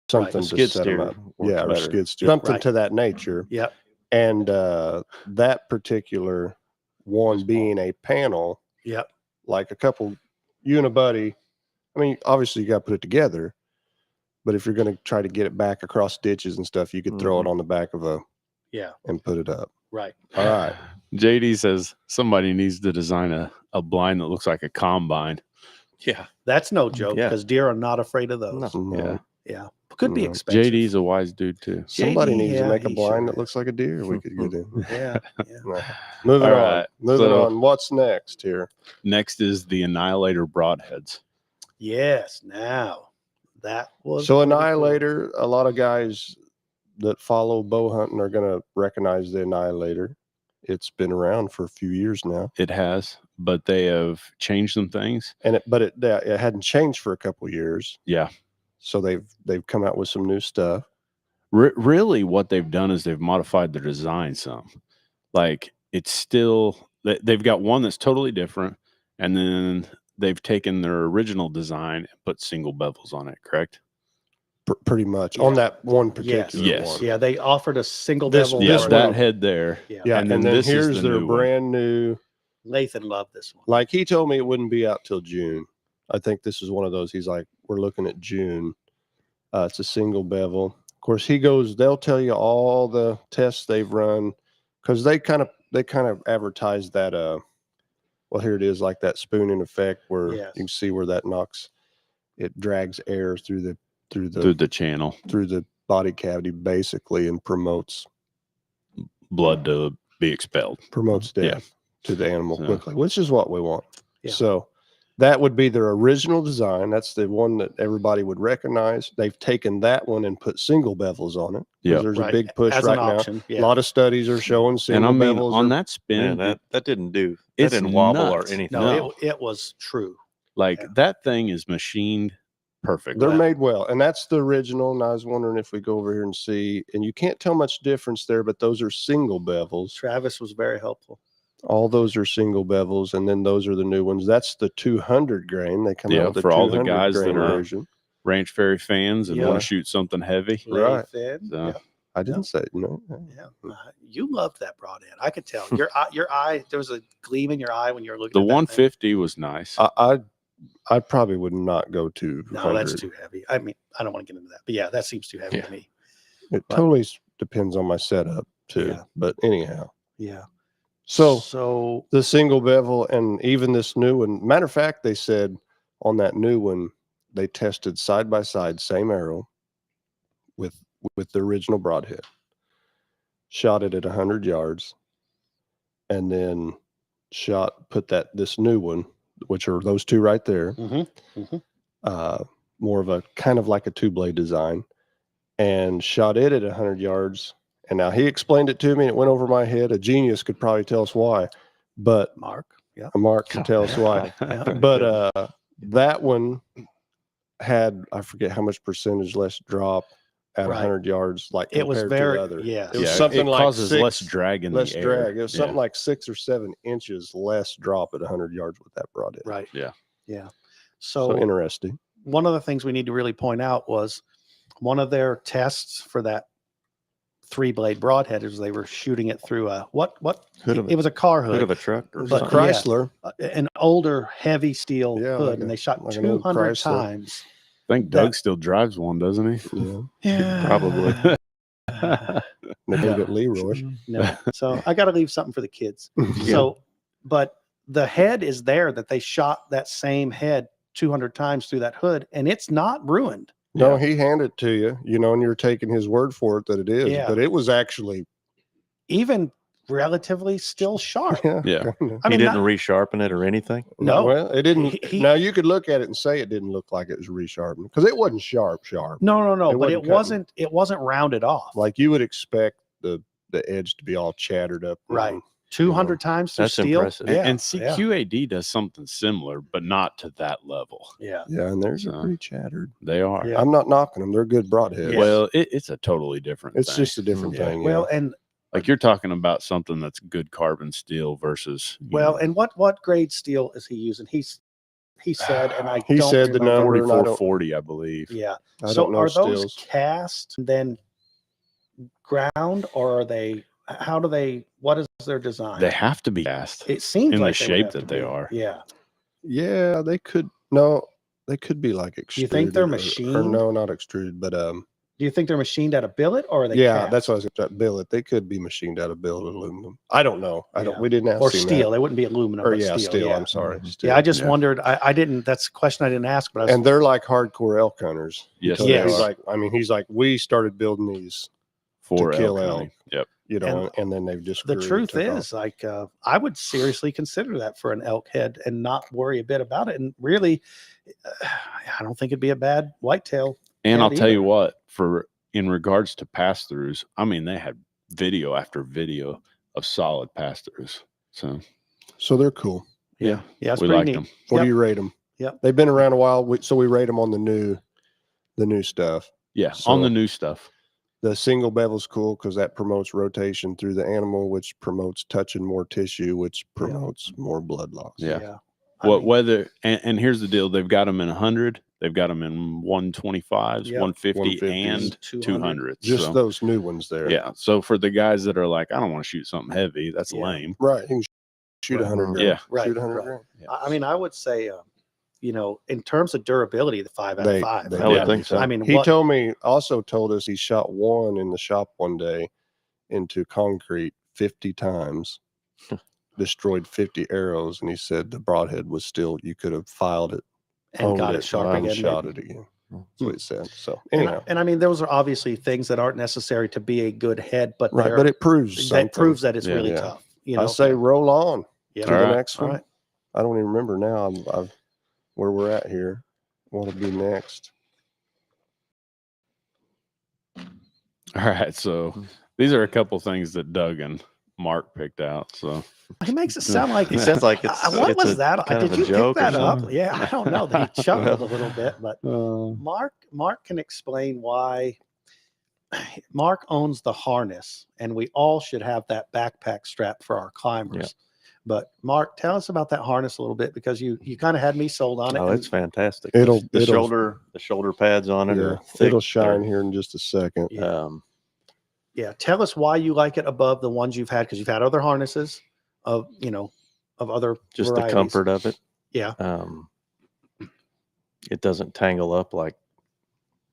D: something
A: The
D: to
A: skid
D: set 'em
A: steer
D: up.
A: works
D: Yeah, or
A: better.
D: skid steer, something
B: Right.
D: to that nature.
B: Yep.
D: And that particular one being a panel,
B: Yep.
D: like a couple, you and a buddy, I mean, obviously you got to put it together, but if you're going to try to get it back across ditches and stuff, you could throw it on the back of a,
B: Yeah.
D: and put it up.
B: Right.
D: All right.
E: JD says somebody needs to design a blind that looks like a combine.
A: Yeah.
B: That's no joke
A: Yeah.
B: because deer are not afraid of those.
A: No.
D: No.
E: Yeah.
B: Yeah. Could be
D: No.
B: expensive.
E: JD's a wise dude too.
D: Somebody
B: JD,
D: needs
B: yeah,
D: to make a
B: he
D: blind
B: sure
D: that
B: is.
D: looks like a deer we could get in.
B: Yeah. Yeah.
D: No. Moving
E: All
D: on.
E: right,
D: Moving
E: so-
D: on. What's next here?
E: Next is the Annihilator broadheads.
B: Yes. Now that was
D: So
B: pretty cool.
D: Annihilator, a lot of guys that follow bow hunting are going to recognize the Annihilator. It's been around for a few years now,
E: It has, but they have changed some things.
D: and it hadn't changed for a couple years.
E: Yeah.
D: So they've come out with some new stuff.
E: Really, what they've done is they've modified their design some. Like it's still they've got one that's totally different, and then they've taken their original design and put single bevels on it. Correct?
D: Pretty much on that one
B: Yes.
D: particular
E: Yes.
D: one.
B: Yeah, they offered a single
D: This-
B: bevel.
E: Yes,
D: one.
E: that head there.
B: Yeah.
D: Yeah,
E: And
D: and
E: then
D: then
E: this is
D: here's
E: the
D: their
E: new one.
D: brand new.
B: Lathan loved this one.
D: Like he told me it wouldn't be out till June. I think this is one of those. He's like, we're looking at June. It's a single bevel. Of course, they'll tell you all the tests they've run because they kind of advertise that. Well, here it is, like that spooning effect where
B: Yes.
D: you can see where that it drags air through the
E: Through the channel,
D: through the body cavity basically and promotes
E: blood to be expelled.
D: death
E: Yeah.
D: to the animal
E: So-
D: quickly, which is what we want.
B: Yeah.
D: So that would be their original design. That's the one that everybody would recognize. They've taken that one and put single bevels on it. 'Cause
E: Yeah.
D: There's
B: Right.
D: a big push
B: As
D: right
B: an
D: now.
B: option.
D: A
B: Yeah.
D: lot of studies are showing
E: And
D: single
E: I mean,
D: bevels.
E: on
D: are-
E: that spin,
A: Man, that didn't do.
E: It's
A: That didn't wobble
E: nuts.
A: or anything.
B: No,
E: No.
B: it was true.
E: like
B: Yeah.
E: that thing is machined perfect.
D: they're made well. And that's the original. And I was wondering if we go over here and see, and you can't tell much difference there, but those are single bevels.
B: Travis was very helpful.
D: All those are single bevels. And then those are the new ones. That's the 200 grain. They come
E: Yeah,
D: out with
E: for all the
D: 200
E: guys that
D: grain
E: are-
D: version.
E: Ranch Fairy fans and
B: Yeah.
E: want to shoot something heavy.
D: Right.
B: Lathan.
E: So,
D: I didn't say, no.
B: Yeah. You loved that broadhead. I could tell. Your eye, there was a gleam in your eye when you were looking
E: the
B: at that thing.
E: 150 was nice.
D: I probably would not go to.
B: No, that's too heavy. I mean, I don't want to get into that. But yeah, that seems too heavy
E: Yeah.
B: to me.
D: It totally depends on my setup too.
B: Yeah.
D: But anyhow,
B: Yeah.
D: so the single bevel and even this new one. Matter of fact, they said on that new one they tested side by side, same arrow, with the original broadhead. Shot it at 100 yards, and then put this new one, which are those two right there.
B: Mm-hmm.
D: More of a kind of like a 2-blade design, and shot it at 100 yards. And now he explained it to me, and it went over my head. A genius could probably tell us why, but
B: Mark. Yeah.
D: Mark can tell us why. But that one had, I forget how much percentage less drop, at
B: Right.
D: 100 yards, like
B: It was
D: compared to
B: very
D: the other.
B: yeah.
D: It was
E: Yeah,
D: something
E: it
D: like
E: causes less
D: 6
E: drag in
D: less
E: the air.
D: drag. It was something
E: Yeah.
D: like 6 or 7 inches less drop at 100 yards with that broadhead.
B: Right.
E: Yeah.
B: Yeah.
D: So
B: So
D: interesting.
B: one of the things we need to really point out was one of their tests for that 3-blade broadhead is they were shooting it through a what
A: Hood of
B: it was a car
A: hood
B: hood,
A: of a truck
D: It
A: or
D: was a
A: something.
B: yeah.
D: Chrysler.
B: An older heavy steel
D: Yeah,
B: hood,
D: like
B: and they shot
D: like an old
B: 200
D: Chrysler.
B: times.
E: I think Doug still drives one, doesn't he?
D: Yeah.
B: Yeah,
A: Probably.
D: They can't get Leroy.
B: No, so I got to leave something for the kids.
D: Yeah.
B: So, but the head is there that they shot that same head 200 times through that hood, and it's not ruined.
D: No, he handed it to you, and you're taking his word for it that it is.
B: Yeah.
D: But it was actually,
B: Even relatively still sharp.
E: Yeah.
D: kinda.
B: I
A: He
B: mean,
A: didn't
B: not-
A: resharpen it or anything.
B: No.
D: Well, it didn't.
B: He-
D: Now you could look at it and say it didn't look like it was resharpened because it wasn't sharp.
B: no,
D: It
B: but
D: wasn't
B: it wasn't rounded off.
D: Like you would expect the edge to be all chattered up.
B: Right.
D: and-
B: 200 times through
A: That's
B: steel.
A: impressive.
B: Yeah,
E: And
B: yeah,
E: CQAD does something similar, but not to that level.
B: yeah.
D: Yeah, and theirs are
E: So-
D: pretty chattered.
E: They are.
B: Yeah.
D: I'm not knocking them; they're good broadheads.
B: Yes.
E: Well, it's a totally different
D: it's
E: thing.
D: just a different
B: Yeah.
D: thing.
B: Well, and
E: Like you're talking about something that's good carbon steel versus you
B: well,
E: know,
B: and what grade steel is he using? He said, and I
D: He
B: don't
D: said the
B: remember.
D: number, and I don't-
E: 4440, I believe.
B: Yeah.
D: I
B: So
D: don't know
B: are those
D: steels.
B: cast and then ground, or are they? How do they? What is their design?
E: They have to be cast
B: It seems
E: in the
B: like they would
E: shape
B: have to
E: that they
B: be.
E: are.
B: Yeah.
D: Yeah, they could. No, they could be like extruded.
B: You think they're
D: or
B: machined?
D: no, not extruded, but
B: Do you think they're machined out of billet, or are they?
D: yeah,
B: cast?
D: that's what I was going to billet. They could be machined out of billet aluminum. I don't know. I don't.
B: Yeah.
D: We didn't ask
B: or
D: him
B: steel.
D: that.
B: They wouldn't be aluminum.
D: Or
B: but
D: yeah, steel.
B: Yeah.
D: I'm sorry.
A: Mhm.
D: Steel.
B: Yeah, I just
E: Yeah.
B: wondered. I didn't. That's a question I didn't ask, but I was,
D: And they're like hardcore elk hunters.
E: Yes,
D: So
B: they
D: he's
B: are.
D: like, I mean, he's like, we started building these,
E: For
D: kill
E: elk
D: elk.
E: hunting. Yep.
D: and then they've just
B: the
D: grew and
B: truth
D: took off.
B: is, like, I would seriously consider that for an elk head and not worry a bit about it. And really, I don't think it'd be a bad whitetail.
E: And I'll
B: Head
E: tell you
B: either.
E: what, in regards to pass throughs, I mean, they had video after video of solid pass throughs. So
D: they're cool.
E: yeah,
B: Yeah, it's
E: we
B: pretty
E: liked
B: neat.
E: them.
D: What
B: Yep.
D: do you rate them?
B: Yep.
D: They've been around a while, so we rate them on the new stuff.
E: Yeah,
D: So-
E: on the new stuff.
D: The single bevel's cool because that promotes rotation through the animal, which promotes touching more tissue, which promotes more blood loss.
E: Yeah.
B: I
E: What
B: mean,
E: whether and here's the deal: they've got them in 100, they've got them in 125s,
B: Yep.
E: 150,
D: 150s,
E: and 200s.
D: Just
E: So,
D: those new ones there.
E: yeah. So for the guys that are like, I don't want to shoot something heavy, that's
B: Yeah.
E: lame.
D: Right. You can shoot
B: Right.
D: 100 grams.
E: Yeah.
B: Right,
D: Shoot 100
B: right.
D: grams.
B: I mean, I would say, in terms of durability, the 5 out of 5.
D: they
A: I would
D: did.
A: think so.
B: I mean,
D: He
B: what,
D: also told us he shot one in the shop one day into concrete 50 times, destroyed 50 arrows, and he said the broadhead was still, you could have filed it,
B: and
D: honed
B: got it sharp
D: and
B: again.
D: shot
B: maybe.
D: it again. That's what he said. So
B: And,
D: anyhow,
B: and I mean, those are obviously things that aren't necessary to be a good head, but
D: right,
B: they're-
D: but it proves something.
B: that proves that it's
E: Yeah.
B: really
D: Yeah.
B: tough. You
D: I
B: know,
D: say roll on
B: yeah.
D: to
E: All
D: the
E: right.
D: next
B: All
D: one.
B: right.
D: I don't even remember now. I've where we're at here. What'll be next?
E: All right. So these are a couple things that Doug and Mark picked out. So
B: He makes it sound like
A: He sounds like it's
B: what
A: it's
B: was
A: a
B: that?
A: kind
B: Did
A: of a
B: you
A: joke
B: pick
A: or
B: that up?
A: something.
B: Yeah, I don't know. That he chuckled a little bit, but
E: uh,
B: Mark can explain why. Mark owns the harness, and we all should have that backpack strap for our climbers.
A: Yeah.
B: But Mark, tell us about that harness a little bit, because you kind of had me sold on it.
A: Oh,
B: and-
A: it's fantastic.
D: It'll-
A: the
D: it'll-
A: shoulder pads on it
D: Yeah,
A: are thick.
D: it'll shine here in just a second.
B: Yeah.
A: Um,
B: Yeah, tell us why you like it above the ones you've had, because you've had other harnesses of other
A: just
B: varieties.
A: the comfort of it.
B: Yeah.
A: It doesn't tangle up like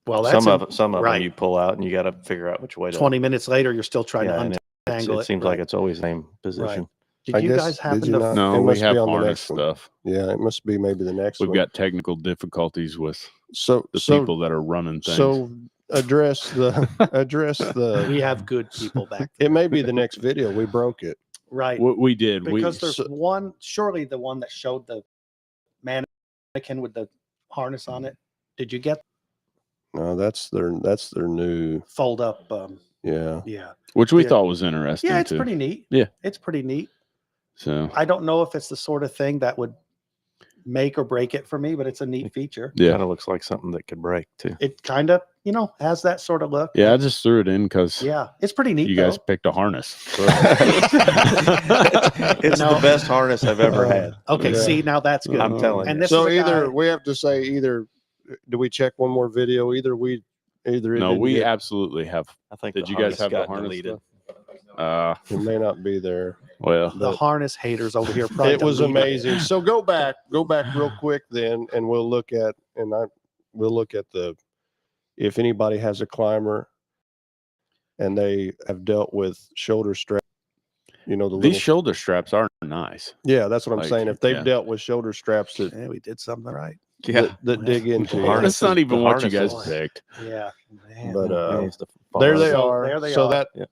B: Well, that's
A: some of them
B: right.
A: you pull out and you got to figure out which way to.
B: 20 minutes later, you're still trying
A: Yeah,
B: to
A: and
B: untangle
A: it seems like it's always the same position.
B: Did
D: I
B: you
D: guess-
B: guys happen
D: did you
B: to?
D: not?
E: no,
D: It
E: we
D: must be
E: have
D: on the
E: harness
D: next one.
E: stuff.
D: Yeah, it must be maybe the next
E: We've
D: one.
E: got technical difficulties with
D: so
E: the
D: so
E: people that are running things.
D: so address the
B: We have good people back there.
D: it may be the next video. We broke it.
B: Right.
E: we did.
B: Because there's
D: so-
B: one, surely the one that showed the mannequin with the harness on it. Did you get
D: No, that's their new
B: fold up?
D: yeah.
B: Yeah.
E: which we
B: yeah.
E: thought was interesting.
B: Yeah, it's
E: too.
B: pretty neat.
E: Yeah.
B: It's pretty neat.
E: So
B: I don't know if it's the sort of thing that would make or break it for me, but it's a neat feature.
E: Yeah.
A: Kind of looks like something that could break too.
B: It kind of, has that sort of look.
E: Yeah, I just threw it in because
B: Yeah, it's pretty neat.
E: you guys
B: though.
E: picked a harness.
A: It's
B: No.
A: the best harness I've ever had.
B: Okay,
D: Yeah.
B: see, now that's good.
A: I'm telling
B: And
A: you.
B: this
D: So
B: is a
D: either
B: guy-
D: we have to say do we check one more video? Either it
E: No,
D: didn't
E: we
D: get-
E: absolutely have.
A: I think
E: Did
A: the
E: you guys
A: harness
E: have the
A: got
E: harness
A: deleted.
E: stuff?
D: it may not be there.
E: Well,
B: the
D: but-
B: harness haters over here. Probably
D: It was
B: deleted it.
D: amazing. So go back real quick then, and we'll look at if anybody has a climber and they have dealt with shoulder strap, the
E: these
D: little,
E: shoulder straps are nice.
D: yeah, that's what I'm
E: like,
D: saying. If they've
E: yeah.
D: dealt with shoulder straps that
B: Yeah, we did something right.
D: that dig into it.
A: harness
E: That's not
A: is-
E: even
A: the
E: what you guys
A: harness
B: is-
E: picked.
B: Yeah, man.
D: But
A: Needs to fall
D: there
A: out.
D: they
B: So
D: are.
B: there they
D: so
B: are.
D: that
A: Yeah.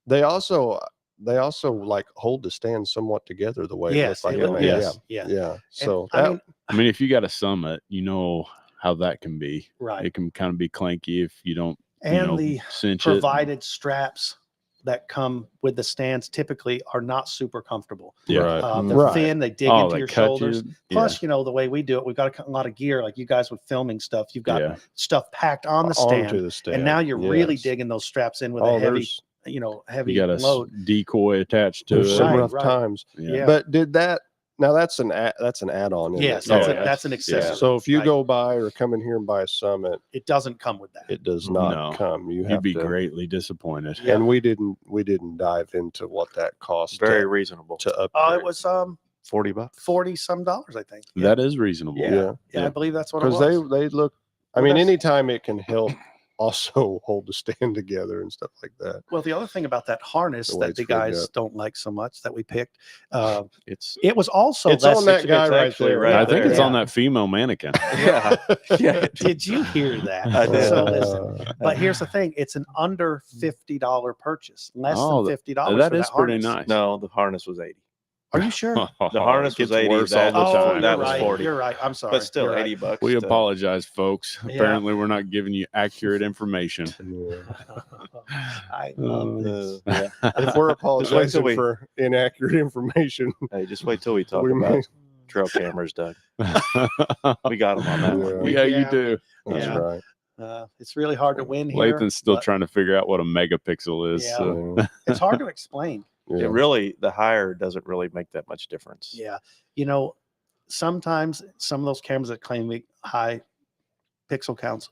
D: they also like hold the stand somewhat together the way
B: yes,
D: it
B: it
D: looks like.
B: look-
D: They
B: yes,
D: make.
B: yeah.
D: Yeah. So
B: And, I
D: that,
B: mean,
E: I mean, if you got a Summit, you know how that can be.
B: right.
E: It can kind of be clanky if you don't,
B: And the
E: cinch it.
B: provided straps that come with the stands typically are not super comfortable.
E: Yeah.
D: Right.
B: They're
D: Right.
B: thin, they dig
E: Oh,
B: into
E: they
B: your
E: cut
B: shoulders.
E: you.
B: Plus, the way we do it, we've got a lot of gear. Like you guys with filming stuff, you've got
E: Yeah.
B: stuff packed on the stand,
D: onto the stand.
B: and now you're really
D: Yes.
B: digging those straps in with
D: Oh,
B: a heavy,
D: there's
B: heavy
E: You got a
B: load.
E: decoy attached to
D: there's
E: it.
D: some
B: Right,
D: rough
B: right.
D: times.
B: Yeah.
D: But did that now? That's an add-on. isn't
B: Yes,
D: it?
B: that's,
E: Oh,
B: that's an
E: yeah.
B: accessory.
D: So if you
B: Right.
D: go by or come in here and buy a Summit,
B: it doesn't come with that.
D: it does not
E: No.
D: come. You have
E: You'd be
D: to,
E: greatly disappointed.
B: Yeah.
D: And we didn't dive into what that cost
A: Very
D: to,
A: reasonable.
D: to upgrade.
B: Oh, it was
A: $40.
B: $40 some, I think. Yeah.
E: That is reasonable.
B: Yeah.
D: Yeah.
B: I believe that's what it
D: Because
B: was.
D: they look. I
B: Well,
D: mean,
B: that's-
D: anytime it can help also hold the stand together and stuff like that.
B: Well, the other thing about that harness
D: The way
B: that
D: it's
B: the
D: rigged
B: guys
D: up.
B: don't like so much that we picked,
A: It's
B: it was also
D: It's
B: less
D: on that
A: it's
D: guy right
A: actually
D: there.
A: right
E: I think it's
A: there.
E: on that female mannequin.
A: yeah. Yeah.
B: Did you hear that?
A: I did.
B: So listen, but here's the thing: it's an under $50 purchase, less
E: Oh,
B: than $50.
E: That
B: for
E: is
B: that
E: pretty
B: harness.
E: nice.
A: No, the harness was 80.
B: Are you sure?
A: The harness
E: It gets
A: was 80.
E: worse
A: That
E: all
A: was
E: the
B: Oh,
E: time.
B: you're
A: that was
B: right.
A: 40.
B: You're right. I'm sorry.
A: But still
B: You're right.
A: $80.
E: We
A: to-
E: apologize, folks.
B: Yeah.
E: Apparently, we're not giving you accurate information.
B: I love this.
A: Yeah.
D: If we're apologizing
A: we-
D: for inaccurate information,
A: Hey, just wait till we talk
D: we
A: about
D: may,
A: trail cameras, Doug. We got them on that one.
D: Yeah.
E: Yeah, you do.
D: that's
B: Yeah.
D: right.
B: It's really hard to win here.
E: Lathan's still
B: but
E: trying to figure out what a megapixel is.
B: Yeah.
E: So.
D: Yeah.
B: It's hard to explain.
D: Yeah.
A: It really, the higher doesn't really make that much difference.
B: Yeah. Sometimes some of those cameras that claim high pixel counts,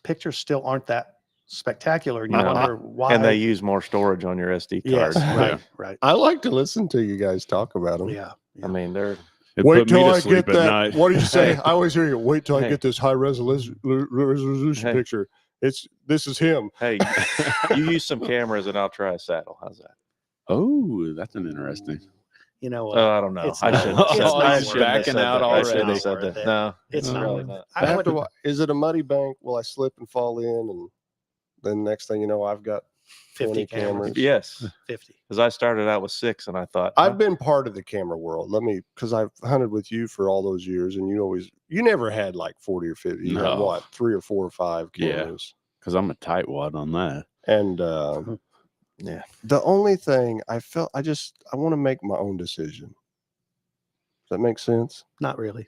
B: pictures still aren't that spectacular. And you
A: No.
B: wonder why.
A: And they use more storage on your SD card.
B: yes, right, right.
D: I like to listen to you guys talk about them.
B: Yeah.
A: I mean, they're
E: It
D: Wait
E: put
D: till
E: me to
D: I
E: sleep
D: get
E: at
D: that.
E: night.
D: What did you say?
A: Hey.
D: I always hear you. Wait till I
A: Hey.
D: get this high resolution
A: Hey.
D: picture. This is him.
A: hey, you use some cameras and I'll try a saddle. How's that?
E: Oh, that's an interesting.
A: I don't know.
B: it's
A: I
B: not-
A: shouldn't.
B: it's
A: have said-
B: not
A: I
B: worth
A: shouldn't have
E: backing
A: said
E: out
A: that. I shouldn't
E: already.
A: have said
B: Worth
A: that.
B: it.
A: No,
B: It's
A: it's
B: not.
A: really not.
D: I have to. Is it a muddy bank? Will I slip and fall in? And then next thing you know, I've got
B: 50
D: 20
B: cameras.
D: cameras.
A: Yes,
B: 50.
A: because I started out with 6, and I thought
D: I've been part of the camera world. Because I've hunted with you for all those years, and you never had like 40 or 50. You had
E: No.
D: what, 3 or 4 or 5
E: Yeah.
D: cameras.
E: Because I'm a tightwad on that.
D: And
A: yeah,
D: the only thing I want to make my own decision. Does that make sense?
B: Not really.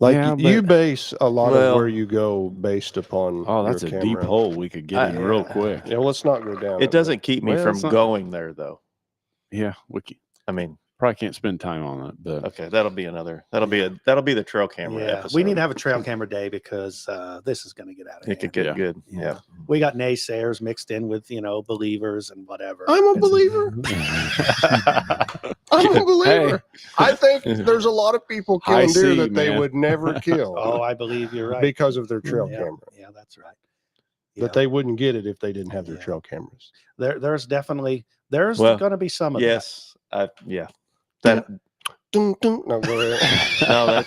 D: Like
E: Yeah,
D: you
E: but-
D: base a lot of
A: Well-
D: where you go based upon.
E: Oh, that's a
D: your
E: deep
D: camera.
E: hole we could get in
A: I-
E: real quick.
D: Yeah, let's not go down.
A: it doesn't keep me
E: Well,
A: from
E: it's not-
A: going there though.
E: Yeah,
A: I mean,
E: probably can't spend time on it, but
A: okay, that'll be the trail camera
B: Yeah.
A: episode.
B: We need to have a trail camera day because this is going to get out of
A: It
B: hand.
A: could get
E: Yeah.
A: good.
B: Yeah.
A: Yeah.
B: We got naysayers mixed in with, believers and whatever.
D: I'm a
B: It's-
D: believer. I'm a believer. I think there's a lot of people killing
E: High
D: deer
E: C,
D: that they
E: man.
D: would never kill
B: Oh, I believe you're right.
D: because of their trail
B: yeah.
D: camera.
B: Yeah, that's right.
D: That they wouldn't get it if they didn't have their
B: Yeah.
D: trail cameras.
B: There's
A: Well,
B: going to be some of
A: Yes. Yeah. That
D: Dun, dun. No, go ahead.
A: no,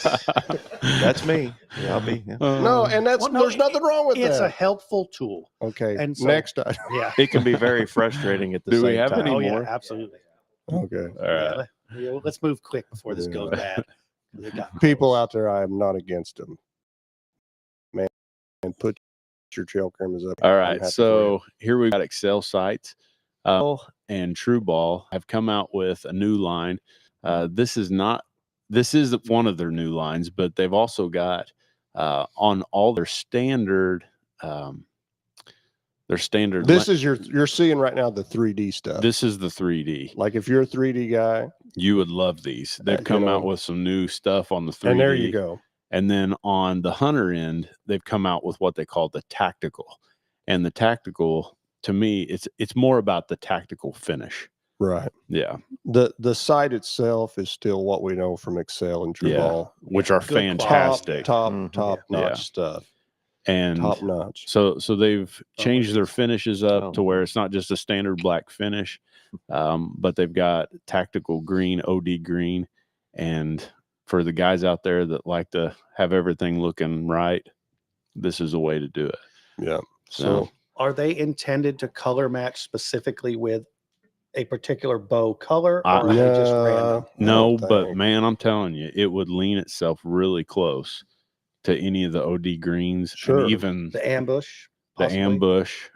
A: that's me. Yeah, I'll be. Yeah.
D: No, and that's
B: Well, no,
D: there's nothing wrong with
B: that. It's a
D: that.
B: helpful tool.
D: Okay,
B: and so-
D: next item.
B: Yeah.
A: It can be very frustrating at the
E: Do
A: same
E: we have
A: time.
E: any
B: Oh, yeah,
E: more?
B: absolutely.
D: Okay,
E: all right.
B: Let's move quick before this goes
D: Yeah.
B: bad. They got
D: people
B: close.
D: out there, I am not against them. Man, and put your trail cameras up.
E: All
D: I'm
E: right,
D: happy for
E: so here we've got Excel sites. And True Ball have come out with a new line. This is not this is one of their new lines, but they've also got on all their standard.
D: This is you're seeing right now the 3D stuff.
E: This is the 3D.
D: Like if you're a 3D guy,
E: You would love these. They've come out with some new stuff on the 3D.
D: and there you go.
E: And then on the hunter end, they've come out with what they call the tactical. And the tactical, to me, it's more about the tactical finish.
D: Right.
E: Yeah.
D: The sight itself is still what we know from Excel and True Ball,
E: which are
B: Good quality.
E: fantastic.
D: top
A: Mhm.
D: notch
E: Yeah.
D: stuff.
E: And
D: Top notch.
E: so they've changed their finishes up to
A: Oh.
E: where it's not just a standard black finish, but they've got tactical green, OD green. And for the guys out there that like to have everything looking right, this is a way to do it.
D: Yeah.
E: So
B: Are they intended to color match specifically with a particular bow color, or are they just random?
E: no,
D: I don't
E: but
D: think.
E: man, I'm telling you, it would lean itself really close to any of the OD greens,
D: Sure.
E: and even
B: The ambush,
E: the
B: possibly?
E: ambush,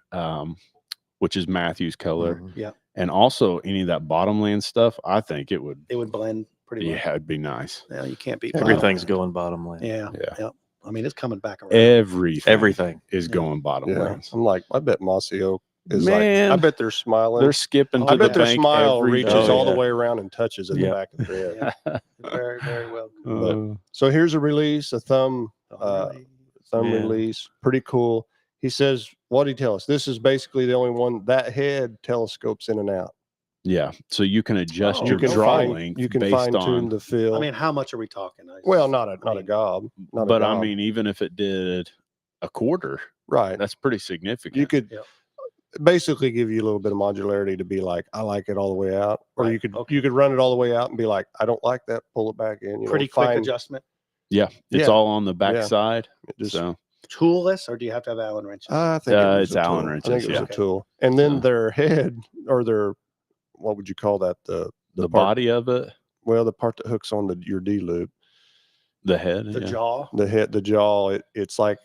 E: which is Matthew's color,
A: Mhm.
B: Yeah,
E: and also any of that bottomland stuff. I think it would.
B: it would blend pretty well.
E: Yeah, it'd be nice.
B: Yeah, you can't beat
A: Everything's going bottom lane.
B: Yeah,
E: Yeah.
B: yeah. I mean, it's coming back around.
E: Everything
B: Yeah.
E: is going
D: Yeah.
E: bottomlands.
D: I'm like, I bet Mossy Oak is
E: Man.
D: like, I bet they're smiling.
E: They're skipping to
D: I
E: the
D: bet their
E: bank
D: smile
E: every
D: reaches
E: day.
D: all the way around and touches in
A: Yeah.
D: the back of their head.
B: Yeah, very, very well.
E: Uh,
D: So here's a release, a thumb
B: Alright.
A: Yeah.
D: release. Pretty cool. He says, what did he tell us? This is basically the only one that head telescopes in and out.
E: yeah, so you can adjust
B: Oh,
E: your
D: You can
E: draw
D: fine,
E: length
D: you can
E: based
D: fine tune
E: on.
D: the fill.
B: I mean, how much are we talking?
D: well, not a
B: I mean,
D: gob. Not a
E: But I
D: gob.
E: mean, even if it did a quarter,
D: right.
E: that's pretty significant.
D: You could
B: Yep.
D: basically give you a little bit of modularity to be like, I like it all the way out. Or
B: Right,
D: you could
B: okay.
D: you could run it all the way out and be like, I don't like that, pull it back in. You
B: pretty
D: know,
B: quick
D: fine-
B: adjustment.
E: Yeah, it's
D: Yeah.
E: all on the back
D: Yeah.
E: side.
D: Just,
E: So
B: Toolless, or do you have to have Allen wrenches?
D: I think it was
E: it's
D: a
E: Allen
D: tool.
E: wrenches,
D: I think it was
E: yeah.
D: a tool. And then
E: So-
D: their head or their, what would you call that? The
E: the
D: part,
E: body of it,
D: well, the part that hooks on your D loop,
E: the head,
B: the
E: yeah.
B: jaw.
D: the head, the jaw. It's like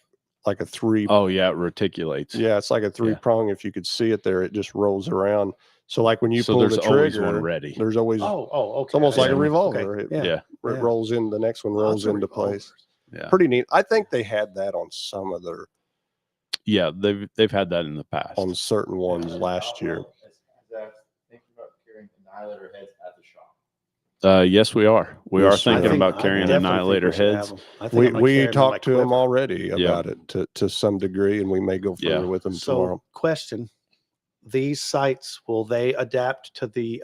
D: a three.
E: Oh yeah, it reticulates.
D: Yeah, it's like a three prong. If you could see it there, it just rolls around. So like when you
E: so
D: pull
E: there's
D: the
E: always
D: trigger,
E: one ready.
D: there's always
B: Oh, okay.
D: it's almost like a
E: Yeah.
D: revolver.
B: Okay.
D: It,
B: Yeah.
E: Yeah,
D: it rolls in. The next one rolls
B: Lots of
D: into place.
B: revolvers.
E: yeah,
D: Pretty neat. I think they had that on some of their
E: yeah. They've had that in the past.
D: on certain ones last year.
E: Yes, we are. We are
D: Yes, sir.
E: thinking
D: I
E: about carrying Annihilator heads.
D: We talked to them already
E: Yeah.
D: about it to some degree, and we may go further
E: Yeah.
D: with them
B: So,
D: tomorrow.
B: question: these sights, will they adapt to the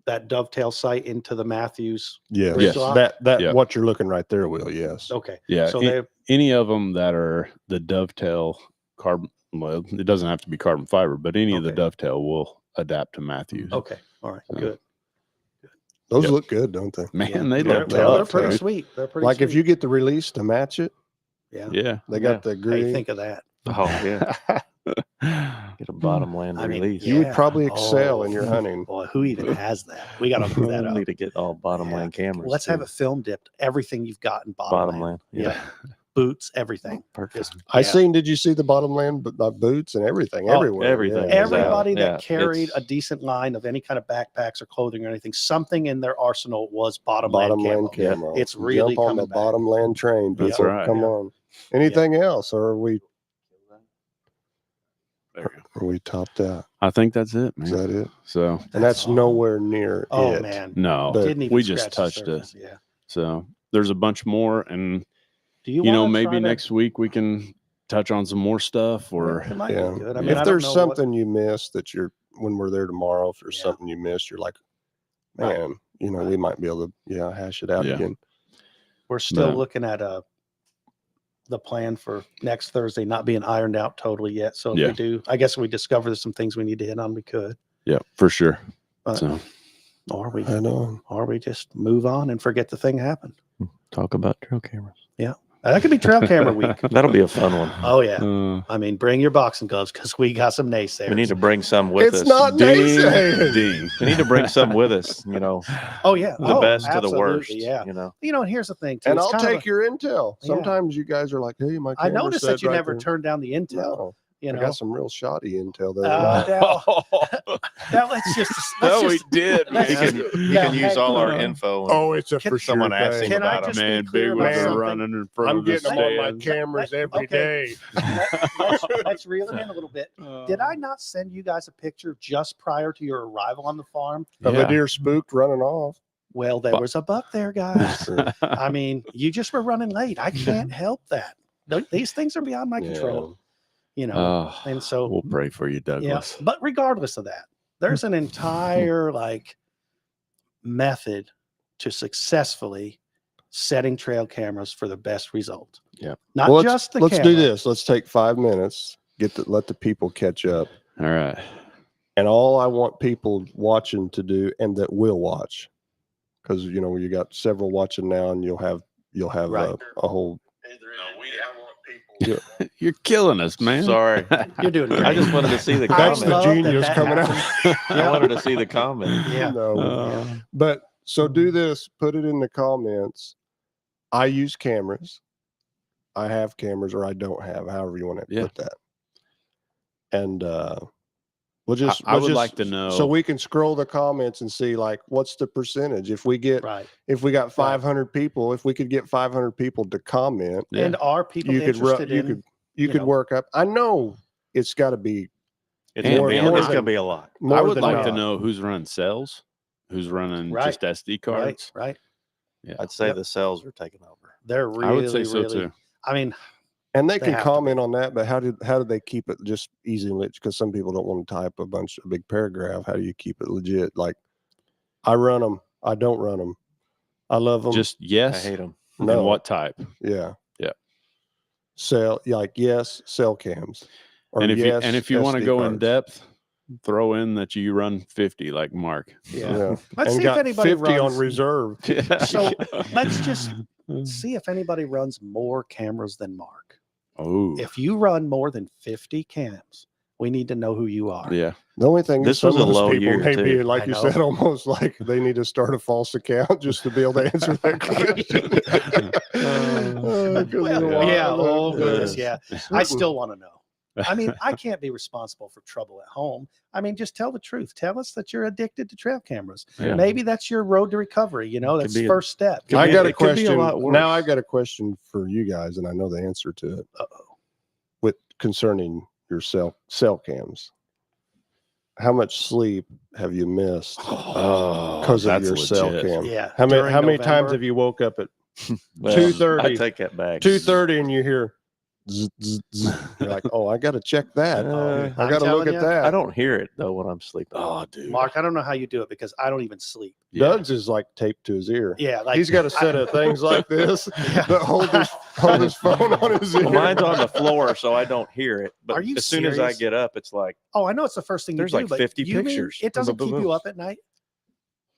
B: that dovetail sight into the Matthews?
D: Yes,
E: Yes.
D: that
E: Yeah.
D: what you're looking right there will. Yes,
B: Okay.
E: Yeah,
B: So
E: it- any of them that are the dovetail carbon. Well, it doesn't have to be carbon fiber, but any of the
B: Okay.
E: dovetail will adapt to Matthews.
B: okay. All right.
E: Yeah.
B: Good.
D: those
E: Yep.
D: look good, don't they?
E: Man, they
B: They're,
E: look
D: they
B: well, they're
D: look
E: tough.
B: pretty
D: tough.
B: sweet. They're pretty
D: Like if
B: sweet.
D: you get the release to match it,
B: Yeah.
E: Yeah.
D: they got the
B: Hey,
D: green.
B: think of that.
A: Oh yeah, get a bottom land
B: I mean,
A: release.
D: You would
B: yeah.
D: probably excel
B: Oh,
D: in your hunting.
B: Boy, who even has that? We got to move that
A: We
B: up.
A: need to get all bottom
B: Yeah.
A: land cameras.
B: Let's have
A: too.
B: it film dipped. Everything you've got in
A: bottom land.
B: Yeah. Boots, everything.
A: Perfect.
B: Just
D: I
B: yeah.
D: seen. Did you see the bottom land boots and everything
B: Oh,
D: everywhere?
A: everything.
D: Yeah.
B: Everybody
A: Yeah,
B: that carried
A: it's-
B: a decent line of any kind of backpacks or clothing or anything, something in their arsenal was bottom
D: Bottom
B: land
D: land
B: camo.
D: camo.
B: It's really
D: Jump on
B: coming
D: the
B: back.
D: bottom land train.
E: That's
D: People.
E: right.
D: Come
B: Yeah.
D: on. Anything else, or
E: There you go.
D: are we topped out?
E: I think that's it,
D: Is
E: man.
D: that it?
E: So
D: And that's nowhere near
B: Oh
D: it.
B: man,
E: no,
D: But
B: didn't even
E: we just
B: scratch the
E: touched it.
B: surface. Yeah.
E: So there's a bunch more, and
B: Do you,
E: you know,
B: wanna
E: maybe
B: try to-
E: next week we can touch on some more stuff, or
B: It might
D: Yeah.
B: be good. I mean,
D: If
B: I don't
D: there's
B: know what-
D: something you missed that you're when we're there tomorrow, if there's
B: Yeah.
D: something you missed, you're like,
B: Right.
D: man, you know, we might be able to hash it out
E: Yeah.
D: again.
B: we're still
E: No.
B: looking at the plan for next Thursday not being ironed out totally yet. So if
E: Yeah.
B: we do, I guess if we discover there's some things we need to hit on, we could.
E: yeah, for sure.
B: But,
E: So
B: or we
D: I know.
B: just move on and forget the thing happened.
A: Talk about trail cameras.
B: That could be trail camera week.
A: That'll be a fun one.
B: Oh yeah.
E: uh,
B: I mean, bring your boxing gloves because we got some naysayers.
A: We need to bring some with
D: It's
A: us.
D: not
E: ding,
D: naysaying.
E: ding.
A: We need to bring some with us. You know,
B: Oh yeah,
A: the best to the
B: absolutely,
A: worst.
B: Yeah.
A: You know,
B: You know, and here's the thing too.
D: And
B: it's
D: I'll
B: kind of
D: take your intel.
B: Yeah.
D: Sometimes you guys are like, hey, my
B: I
D: camera
B: noticed
D: said
B: that you
D: right
B: never
D: there.
B: turned down the intel.
D: No.
B: You
D: I
B: know,
D: got some real shoddy intel there.
B: now let's just
E: No, we did.
B: let's
A: He
B: just-
A: can, he
B: now,
A: can use
B: hey,
A: all our info. And
D: Oh, it's a
B: Can
D: for
A: someone
D: sure
A: asks
D: thing.
A: him
B: Can I
A: about
B: just
A: them.
B: be
E: Man,
B: clear
E: Big
B: about
E: was
B: something?
E: running in front
D: I'm
E: of the
D: getting them on my
E: stands.
D: cameras every day.
B: Let's reel it in a little bit. Did I not send you guys a picture just prior to your arrival on the farm?
D: Of a deer spooked running off.
B: Well, there was a buck there, guys. I mean, you just were running late. I can't help that. These things are beyond my control, you know.
E: Oh,
B: And so,
E: we'll pray for you,
B: yeah.
E: Douglas.
B: But regardless of that, there's an entire like method to successfully setting trail cameras for the best result.
A: Yeah.
B: Not
D: Well,
B: just the
D: let's
B: camera.
D: do this. Let's take 5 minutes. Let the people catch up.
E: All right.
D: And all I want people watching to do, and that will watch, because you know you got several watching now, and you'll have
B: Right.
D: a whole.
E: You're killing us, man.
A: Sorry.
B: You're doing great.
A: I just wanted to see the
D: That's
A: comment.
D: the
B: love that
D: genius
B: that
D: coming
B: happens.
D: out.
A: I wanted to see the comment.
B: Yeah.
D: No. But so do this. Put it in the comments. I use cameras. I have cameras, or I don't have. However you want to
E: Yeah.
D: put that. And we'll just.
E: I would like to know.
D: So we can scroll the comments and see like what's the percentage. If we got 500 people, if we could get 500 people to comment,
E: Yeah.
B: And are people
D: you could
B: interested in?
D: you could
B: know.
D: work up. I know it's got to be
A: It's
E: And
A: gonna be.
E: more
A: It's
D: than-
A: gonna be a lot.
D: more
E: I would
D: than
E: like to
D: not.
E: know who's running cells, who's running
B: Right.
E: just SD cards.
B: Right.
A: I'd say
B: Yep.
A: the cells are taking over.
B: They're really,
E: I would say so
B: really.
E: too.
B: I mean,
D: And they
B: They
D: can
B: have to
D: comment on that, but how do they keep it just easy and because some people don't want to type a big paragraph. How do you keep it legit? Like, I run them, I don't run them, I love them.
E: Just
A: I
E: yes.
A: hate them.
E: And
D: no,
E: what type?
D: yeah,
E: Yeah.
D: Yes, cell cams. Or
E: And if
D: yes,
E: you want to
D: SD
E: go in
D: cards.
E: depth, throw in that you run 50 like Mark.
B: yeah.
D: Yeah,
B: Let's
D: and
B: see if
D: got
B: anybody
D: 50 on
B: runs.
D: reserve.
B: So let's just see if anybody runs more cameras than Mark.
E: Oh,
B: If you run more than 50 cams, we need to know who you are.
E: yeah.
D: The only thing
A: This
D: is some
A: was a
D: of those
A: low
D: people
A: year,
D: may be,
A: too.
D: like
B: I
D: you
B: know.
D: said, almost like they need to start a false account just to be able to answer that question. 'Cause
B: Well,
D: there's a lot
B: yeah.
D: of
B: Oh,
D: that.
B: goodness. Yeah. I still want to know. I mean, I can't be responsible for trouble at home. I mean, just tell the truth. Tell us that you're addicted to trail cameras.
E: Yeah.
B: Maybe that's your road to recovery. You know,
A: Could
B: that's
A: be
B: the
A: a-
B: first step.
A: could
D: I
A: be-
D: got a
A: it could be a
D: question.
A: lot worse.
D: Now I got a question for you guys, and I know the answer to it. With concerning your cell cams, how much sleep have you missed
E: Oh,
D: because of
E: that's
D: your cell
E: legit.
D: cam?
B: Yeah.
D: How many
B: During
D: times
B: November.
D: have you woke up at
A: Well,
D: 2:30.
A: I take that back.
D: 2:30 and you hear zzz, zzz, zzz. You're like, oh, I got to check that.
A: Uh,
D: I
B: I'm
D: got to look
B: telling
D: at
B: you,
D: that.
A: I don't hear it though when I'm sleeping.
E: Oh, dude.
B: Mark, I don't know how you do it because I don't even sleep.
E: Yeah.
D: Doug's is like taped to his ear.
B: Yeah. Like
D: He's got a set of things like this
B: Yeah.
D: that hold his phone on his ear.
A: Well, mine's on the floor, so I don't hear it. But
B: Are you
A: as soon as I
B: serious?
A: get up, it's like
B: Oh, I know it's the first thing
A: There's
B: you do,
A: like
B: but
A: 50
B: you mean
A: pictures
B: it
A: from
B: doesn't
A: the
B: keep you
A: balloons.
B: up at night?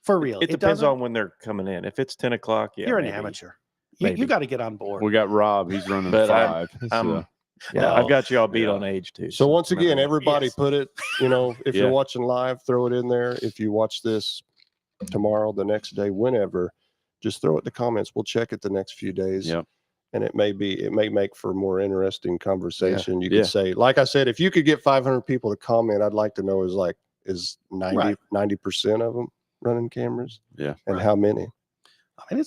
B: For real.
A: it depends
B: doesn't?
A: on when they're coming in. If it's 10 o'clock, yeah,
B: You're an
A: maybe.
B: amateur. You
A: Maybe.
B: got to get on board.
E: We got Rob. He's running
A: But
E: 5.
A: I'm- Yeah,
B: No.
A: I've got you all beat
E: Yeah.
A: on age too.
D: So once again,
A: remember.
D: everybody
B: Yes.
D: put it, if
E: Yeah.
D: you're watching live, throw it in there. If you watch this tomorrow, the next day, whenever, just throw it in the comments. We'll check it the next few days.
E: Yep.
D: And it may make for more interesting conversation. You
E: Yeah.
D: could say, like I said, if you could get 500 people to comment, I'd like to know is 90% of them running cameras?
E: Yeah.
D: And how many?
B: I mean,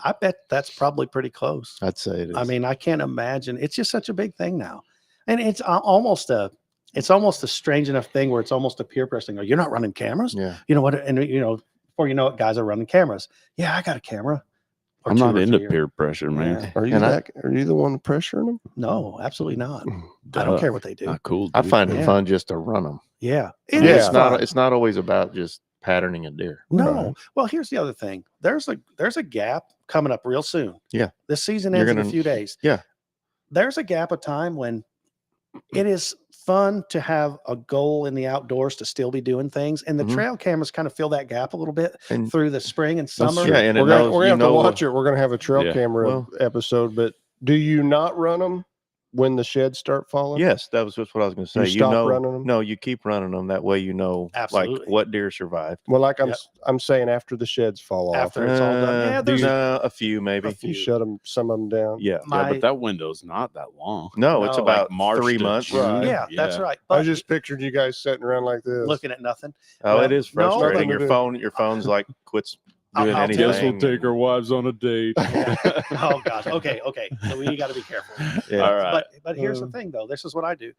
B: I bet that's probably pretty close.
A: I'd say it is.
B: I mean, I can't imagine. It's just such a big thing now. And it's almost a strange enough thing where it's almost a peer pressing. You're not running cameras?
A: yeah.
B: You know what? And before you know it, guys are running cameras. Yeah, I got a camera. Or
E: I'm
B: two
E: not
B: or
E: into
B: three or-
E: peer pressure, man.
D: Are you
A: And
D: are you the one pressuring them?
B: No, absolutely not. I
E: Duh.
B: don't care what they do.
E: Not cool.
A: I
E: dude.
A: find it
B: Yeah.
A: fun just to run them.
B: Yeah.
A: I
B: It
A: mean,
B: is
A: it's not.
B: fun.
A: It's not always about just patterning a deer.
B: No.
D: Right.
B: Well, here's the other thing. There's a gap coming up real soon.
A: Yeah.
B: This season
A: You're
B: ends in a
A: gonna-
B: few days.
A: yeah.
B: There's a gap of time when it is fun to have a goal in the outdoors to still be doing things. And the
A: Mhm.
B: trail cameras kind of fill that gap a little bit
A: And
B: through the spring and summer.
A: yeah, and it
D: We're gonna,
A: knows,
D: we're
A: you
D: gonna have to
A: know,
D: watch it. We're gonna have a trail
E: Yeah.
D: camera
A: Well-
D: episode. But do you not run them when the sheds start falling?
A: Yes, that was just what I was going to say.
D: You stop
A: know,
D: running 'em?
A: no, you keep running them. That way, you know,
B: Absolutely.
A: like what deer survived.
D: Well, like
B: Yep.
D: I'm saying after the sheds fall off,
B: After it's all done. Yeah, there's
A: a few maybe.
D: you shut them, some of them down.
A: Yeah.
E: Yeah, but that window's not that long.
A: No, it's
B: No,
A: about
E: like March
A: 3
E: to
A: months.
E: June.
D: Right.
B: yeah, that's right.
D: I
B: But
D: just pictured you guys sitting around like this.
B: looking at nothing.
A: Oh,
B: Well,
A: it is
B: no,
A: frustrating.
D: nothing to
A: Your phone's like quits
B: I'll-
A: doing
B: I'll
A: anything.
B: tell
E: Guess we'll take our wives on a date.
B: Oh gosh. Okay. So we got to be careful.
A: Yeah.
E: All right.
B: But here's the thing, though. This is what I do.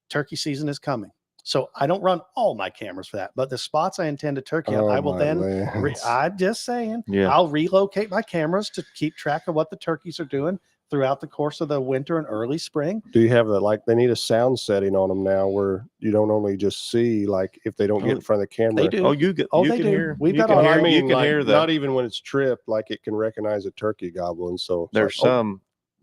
B: Turkey season is coming, so I don't run all my cameras for that. But the spots I intend to turkey on,
D: Oh,
B: I will
D: my
B: then.
D: lands.
B: I'm just saying.
A: Yeah.
B: I'll relocate my cameras to keep track of what the turkeys are doing throughout the course of the winter and early spring.
D: Do you have they need a sound setting on them now where you don't only just see, like, if they don't get in front of the camera.
B: They do.
A: Oh, you
B: Oh,
A: you
B: they
A: can
B: do.
A: hear.
B: We've
A: you
B: got
A: can
B: all-
A: hear,
D: I mean,
A: you can
D: like,
A: hear
D: not even when it's tripped, like it can recognize a turkey gobbling. So it's
A: There's
D: like, oh,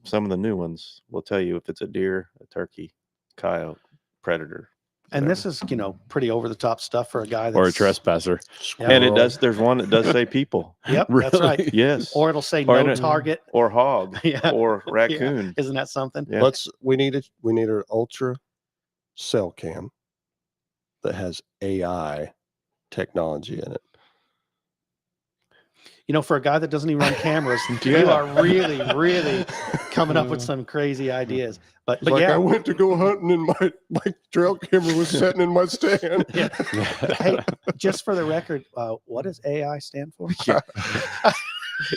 A: some of the new ones will tell you if it's a deer, a turkey, coyote, predator.
B: And
A: whatever.
B: this is, pretty over the top stuff for a guy that's
E: Or a trespasser.
B: Yeah.
A: And it
D: squirrel.
A: does. There's one that does say people.
B: Yep, that's right.
E: Really?
A: Yes.
B: Or it'll say
A: Or
B: no
A: in a-
B: target.
A: Or hog.
B: Yeah.
A: Or raccoon.
B: Isn't that something?
A: Yeah.
D: We need an ultra cell cam that has AI technology in it.
B: For a guy that doesn't even run cameras, you
A: Yeah.
B: are really, really coming up with some crazy ideas. But
D: Like,
B: yeah,
D: I went to go hunting and my trail camera was sitting in my stand.
B: yeah. Hey, just for the record, what does AI stand for?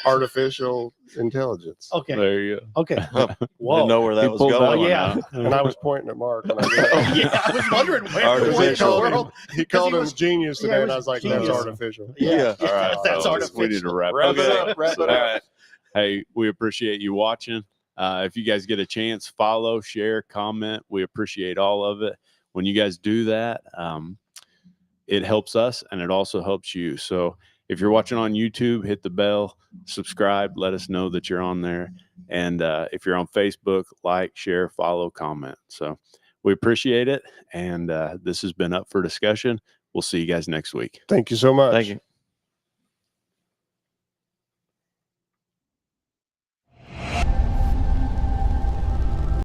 D: Artificial intelligence.
B: Okay.
E: There you go.
B: Okay.
A: Didn't
B: Whoa.
A: know where that
E: He
A: was
E: pulled that
A: going.
E: one
B: yeah.
E: out.
D: And I was pointing at Mark when I did it.
B: Oh, yeah. I was wondering where in the
A: Artificial.
B: world.
D: He called
B: he
D: him
B: was-
D: genius
B: yeah,
D: today,
B: he
D: and I
B: was
D: was like,
B: genius.
D: that's artificial.
B: Yeah.
E: All right.
B: That's
E: fellas, we need to
B: artificial.
E: wrap
D: Wrap
E: it
D: it
E: up.
D: up, wrap
E: So,
D: it up.
E: Hey, we appreciate you watching. If you guys get a chance, follow, share, comment. We appreciate all of it. When you guys do that, it helps us and it also helps you. So if you're watching on YouTube, hit the bell, subscribe, let us know that you're on there. And if you're on Facebook, like, share, follow, comment. So we appreciate it. And this has been Up for Discussion. We'll see you guys next week.
D: Thank you so much.
A: Thank you.